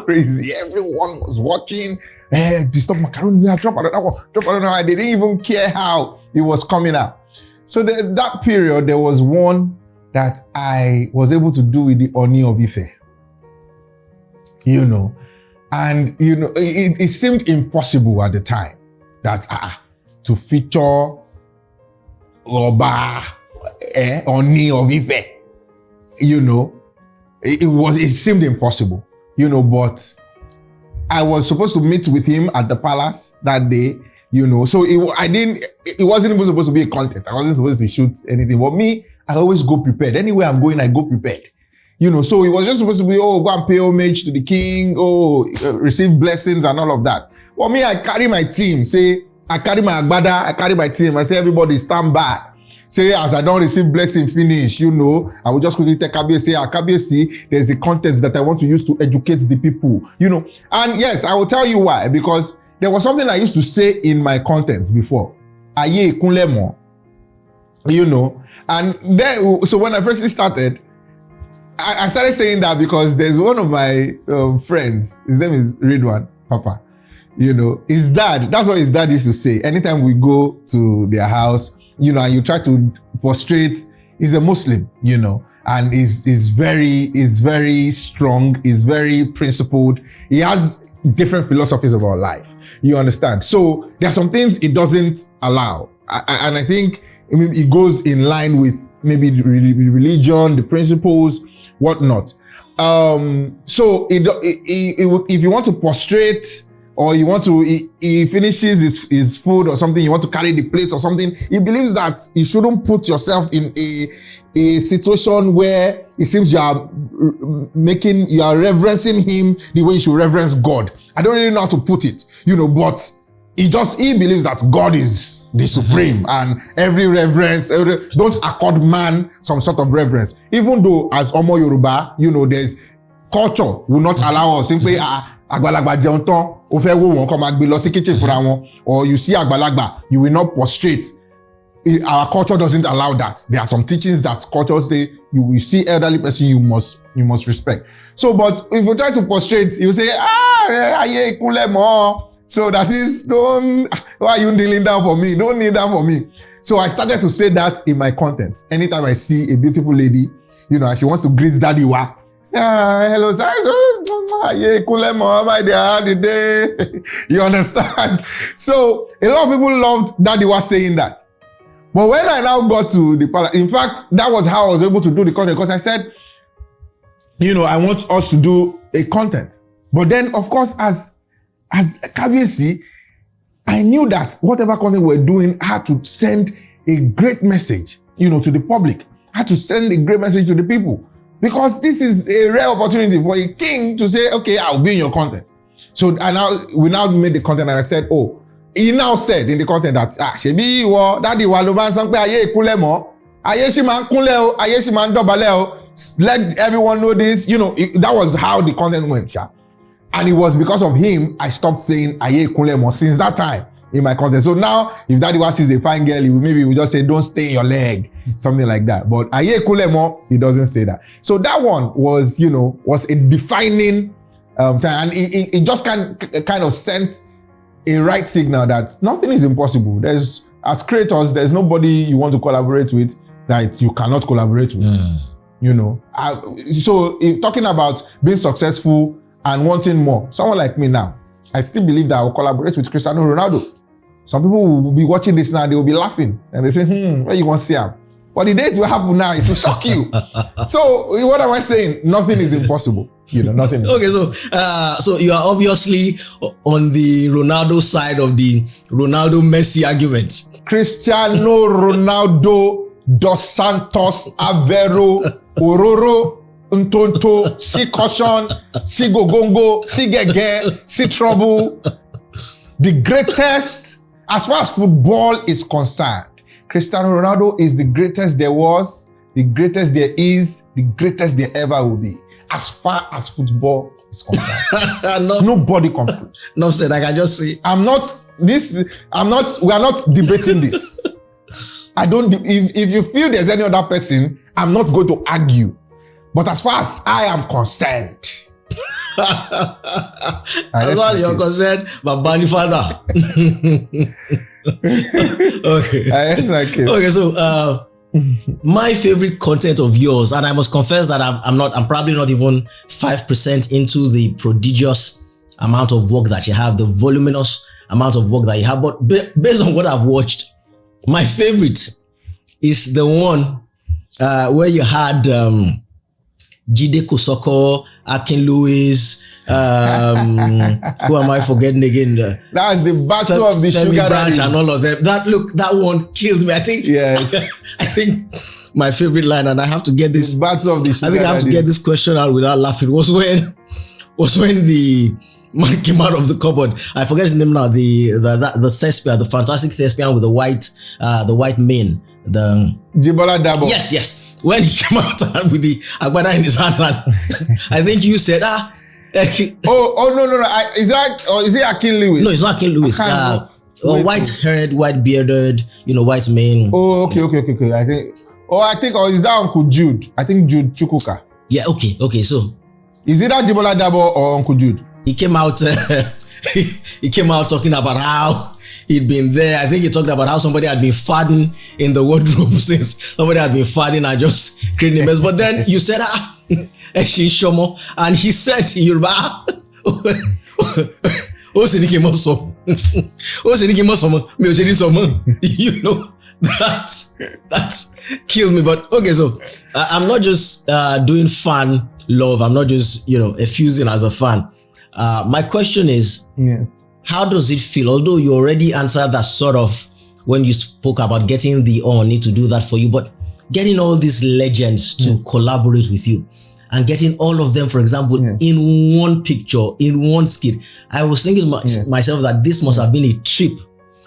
[SPEAKER 2] crazy. Everyone was watching, this stuff, Macaroni, we have dropped another one. They didn't even care how it was coming out. So that period, there was one that I was able to do with the Oni of Ife. And it seemed impossible at the time that to feature Oba Oni of Ife, it seemed impossible, but I was supposed to meet with him at the palace that day, so it wasn't even supposed to be a content. I wasn't supposed to shoot anything, but me, I always go prepared. Anywhere I'm going, I go prepared. So it was just supposed to be, go and pay homage to the king, receive blessings and all of that. Well, me, I carry my team. I carry my agbada, I carry my team. I say, everybody stand by. Say, as I don't receive blessing finish, I will just quickly take Kabiyesi, there's the content that I want to use to educate the people, And yes, I will tell you why. Because there was something I used to say in my content before. Aye Kunle mo. And then, so when I first started, I started saying that because there's one of my friends, his name is Ridwan Papa. His dad, that's what his dad used to say. Anytime we go to their house, and you try to prostrate, he's a Muslim, and is very strong, is very principled. He has different philosophies about life. You understand? So there are some things it doesn't allow. And I think it goes in line with maybe the religion, the principles, whatnot. So if you want to prostrate, or you want to, he finishes his food or something, you want to carry the plate or something, he believes that you shouldn't put yourself in a situation where it seems you are reverencing him the way you should reverence God. I don't really know how to put it, but he believes that God is the supreme, and every reverence, don't accord man some sort of reverence. Even though as Omo Yoruba, there's culture will not allow us simply àgbàlagbà jẹun tán ó fẹ́ wò wọ́n kó máa gbé lọ sí kitchen fúnra wọn, or you see àgbàlagbà, you will not prostrate. Our culture doesn't allow that. There are some teachings that culture say you will see elderly person, you must respect. So, but if you try to prostrate, you say, ayé ìkúnlẹ̀ mọ́. So that is, why are you kneeling down for me? Don't kneel down for me. So I started to say that in my content. Anytime I see a beautiful lady, and she wants to greet Daddy Wa, say, hello, sir. Ayé ìkúnlẹ̀ mọ́, my dear, the day. You understand? So a lot of people loved Daddy Wa saying that. But when I now got to the palace, in fact, that was how I was able to do the content, because I said, I want us to do a content. But then, of course, as Kabiyesi, I knew that whatever content we're doing had to send a great message, to the public, had to send a great message to the people. Because this is a rare opportunity for a king to say, okay, I'll be in your content. So we now made the content, and I said, he now said in the content that, ṣebí ìwọ, Daddy Wa ló bá ń sọ pé ayé ìkúnlẹ̀ mọ́, ayé ṣì máa ń kúnlẹ̀ o, ayé ṣì máa ń dọ̀bálẹ̀ o. Let everyone know this. That was how the content went, yeah. And it was because of him I stopped saying ayé ìkúnlẹ̀ mọ́ since that time in my content. So now, if Daddy Wa sees a fine girl, maybe we just say, don't stay in your leg, something like that. But ayé ìkúnlẹ̀ mọ́, he doesn't say that. So that one was, was a defining time, and it just kind of sent a right signal that nothing is impossible. As creators, there's nobody you want to collaborate with that you cannot collaborate with. You know, so if talking about being successful and wanting more, someone like me now, I still believe that I will collaborate with Cristiano Ronaldo. Some people will be watching this now, they will be laughing and they say, where you want to see him? But the day it will happen now, it will shock you. So what am I saying? Nothing is impossible. You know, nothing.
[SPEAKER 1] Okay, so you are obviously on the Ronaldo side of the Ronaldo-Messi argument.
[SPEAKER 2] Cristiano Ronaldo dos Santos Aveiro Ororo Ntonto Si Caution Si Gogongo Si Gege Si Trouble. The greatest as far as football is concerned. Cristiano Ronaldo is the greatest there was, the greatest there is, the greatest there ever will be. As far as football is concerned. Nobody comes close.
[SPEAKER 1] No, said I can just say.
[SPEAKER 2] we are not debating this. If you feel there's any other person, I'm not going to argue. But as far as I am concerned,
[SPEAKER 1] as far as you're concerned, my body father. Okay. Okay, so my favorite content of yours, and I must confess that I'm probably not even 5% into the prodigious amount of work that you have, the voluminous amount of work that you have. But based on what I've watched, my favorite is the one where you had Jide Kosoko, Akin Lewis, who am I forgetting again?
[SPEAKER 2] That's the battle of the
[SPEAKER 1] Femi
[SPEAKER 2] sugar
[SPEAKER 1] Branch
[SPEAKER 2] daddies.
[SPEAKER 1] and all of them. That one killed me. I think.
[SPEAKER 2] Yes.
[SPEAKER 1] I think my favorite line, and I have to get this.
[SPEAKER 2] The battle of the sugar
[SPEAKER 1] I think I have to get this question out without laughing. Was when the man came out of the cupboard. I forget his name now. The thespian, the fantastic thespian with the white mane. The
[SPEAKER 2] Jibola Dabo.
[SPEAKER 1] Yes. When he came out with the agbada in his hands, and I think you said, no.
[SPEAKER 2] Is it Akin Lewis?
[SPEAKER 1] No, it's not Akin Lewis. White-haired, white-bearded, white mane.
[SPEAKER 2] Oh, okay. I think, is that Uncle Jude? I think Jude Chukwuka.
[SPEAKER 1] Yeah, okay. So,
[SPEAKER 2] is it that Jibola Dabo or Uncle Jude?
[SPEAKER 1] He came out. He came out talking about how he'd been there. I think he talked about how somebody had been farting in the wardrobe since somebody had been farting and just creating a mess. But then you said, Eshin Shomo, and he said, Yoruba, you know, that's killed me. But okay, so I'm not just doing fan love. I'm not just, effusing as a fan. My question is,
[SPEAKER 2] yes,
[SPEAKER 1] how does it feel? Although you already answered that sort of when you spoke about getting the need to do that for you, but getting all these legends to collaborate with you and getting all of them, for example, in one picture, in one skit. I was thinking myself that this must have been a trip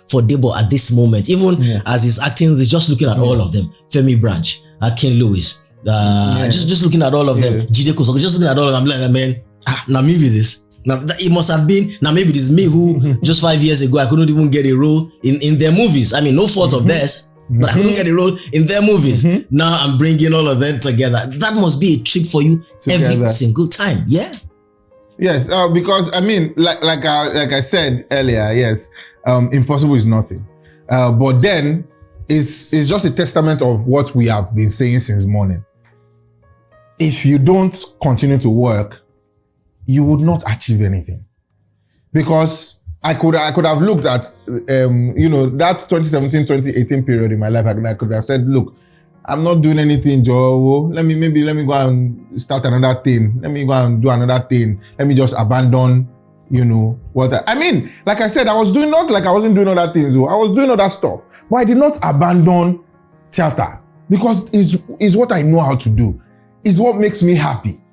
[SPEAKER 1] for Debo at this moment, even as he's acting, he's just looking at all of them. Femi Branch, Akin Lewis, just looking at all of them. Jide Kosoko, just looking at all of them. I'm like, man, now maybe this. Now it must have been, now maybe this me who just 5 years ago, I couldn't even get a role in their movies. I mean, no fault of theirs, but I couldn't get a role in their movies. Now I'm bringing all of them together. That must be a trip for you every single time. Yeah.
[SPEAKER 2] Yes, because I mean, like I said earlier, yes, impossible is nothing. But then it's just a testament of what we have been saying since morning. If you don't continue to work, you would not achieve anything. Because I could have looked at that 2017-2018 period in my life, and I could have said, look, I'm not doing anything, Joe. Let me go and start another thing. Let me go and do another thing. Let me just abandon, I mean, like I said, I was doing, not like I wasn't doing other things, though. I was doing other stuff. But I did not abandon theater because it's what I know how to do. It's what makes me happy.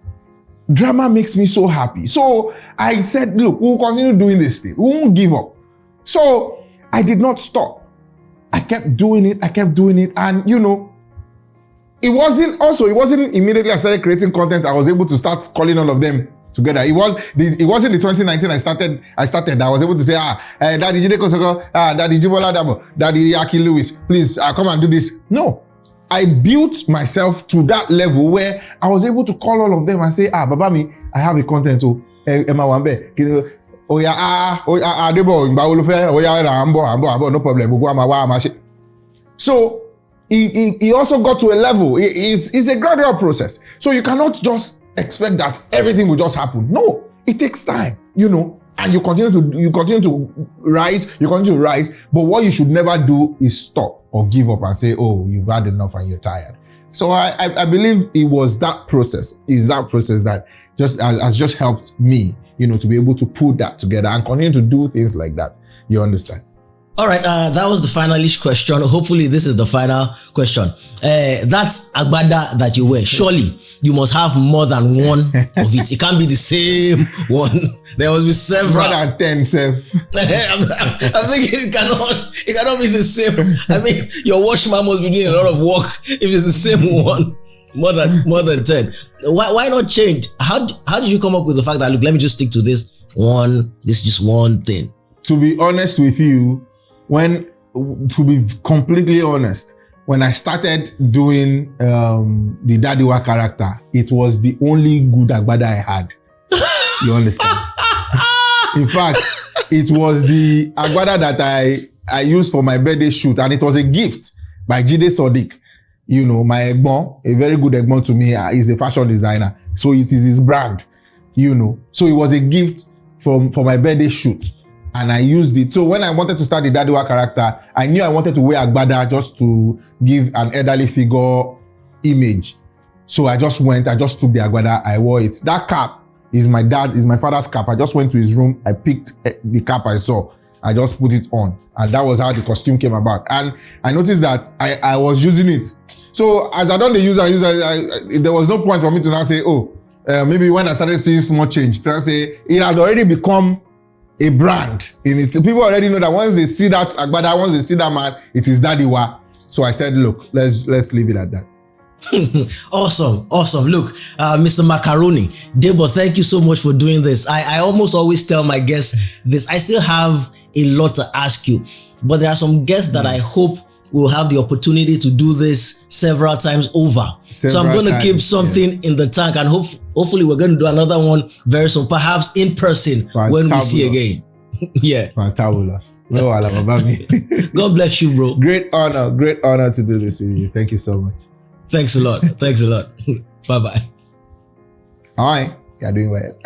[SPEAKER 2] Drama makes me so happy. So I said, look, we'll continue doing this thing. We won't give up. So I did not stop. I kept doing it. And, it wasn't immediately I started creating content, I was able to start calling all of them together. It wasn't the 2019 I started, I was able to say, Daddy Jide Kosoko, Daddy Jibola Dabo, Daddy Akin Lewis, please come and do this. No. I built myself to that level where I was able to call all of them and say, Baba mi, I have a content. Emma Wambe, Debo, no problem. So he also got to a level. It's a gradual process. So you cannot just expect that everything will just happen. No, it takes time, you know, and you continue to rise. But what you should never do is stop or give up and say, oh, you've had enough and you're tired. So I believe it was that process, that has just helped me, you know, to be able to put that together and continue to do things like that. You understand?
[SPEAKER 1] All right, that was the finalish question. Hopefully, this is the final question. That's agbada that you wear. Surely, you must have more than one of it. It can't be the same one. There must be several.
[SPEAKER 2] More than 10, sir.
[SPEAKER 1] I'm thinking it cannot be the same. I mean, your washman must be doing a lot of work if it's the same one. More than 10. Why not change? How did you come up with the fact that, look, let me just stick to this just one thing?
[SPEAKER 2] To be honest with you, to be completely honest, when I started doing the Dadiwa character, it was the only good agbada I had. You understand? In fact, it was the agbada that I used for my birthday shoot, and it was a gift by Jide Sodiq. You know, my egbon, a very good egbon to me, is a fashion designer. So it is his brand, you know. So it was a gift for my birthday shoot. And I used it. So when I wanted to start the Dadiwa character, I knew I wanted to wear agbada just to give an elderly figure image. So I just took the agbada, I wore it. That cap is my father's cap. I just went to his room, I picked the cap I saw, I just put it on. And that was how the costume came about. And I noticed that I was using it. So as I done the use, there was no point for me to now say, maybe when I started seeing small change, to say it had already become a brand in it. So people already know that once they see that agbada, once they see that man, it is Dadiwa. So I said, look, let's leave it at that.
[SPEAKER 1] Awesome. Look, Mr. Macaroni, Debo, thank you so much for doing this. I almost always tell my guests this. I still have a lot to ask you, but there are some guests that I hope will have the opportunity to do this several times over. So I'm going to keep something in the tank, and hopefully we're going to do another one very soon, perhaps in person when we see again. Yeah.
[SPEAKER 2] Fantabulous. No,
[SPEAKER 1] God bless you, bro.
[SPEAKER 2] Great honor to do this with you. Thank you so much.
[SPEAKER 1] Thanks a lot. Bye-bye.
[SPEAKER 2] All right. You're doing well.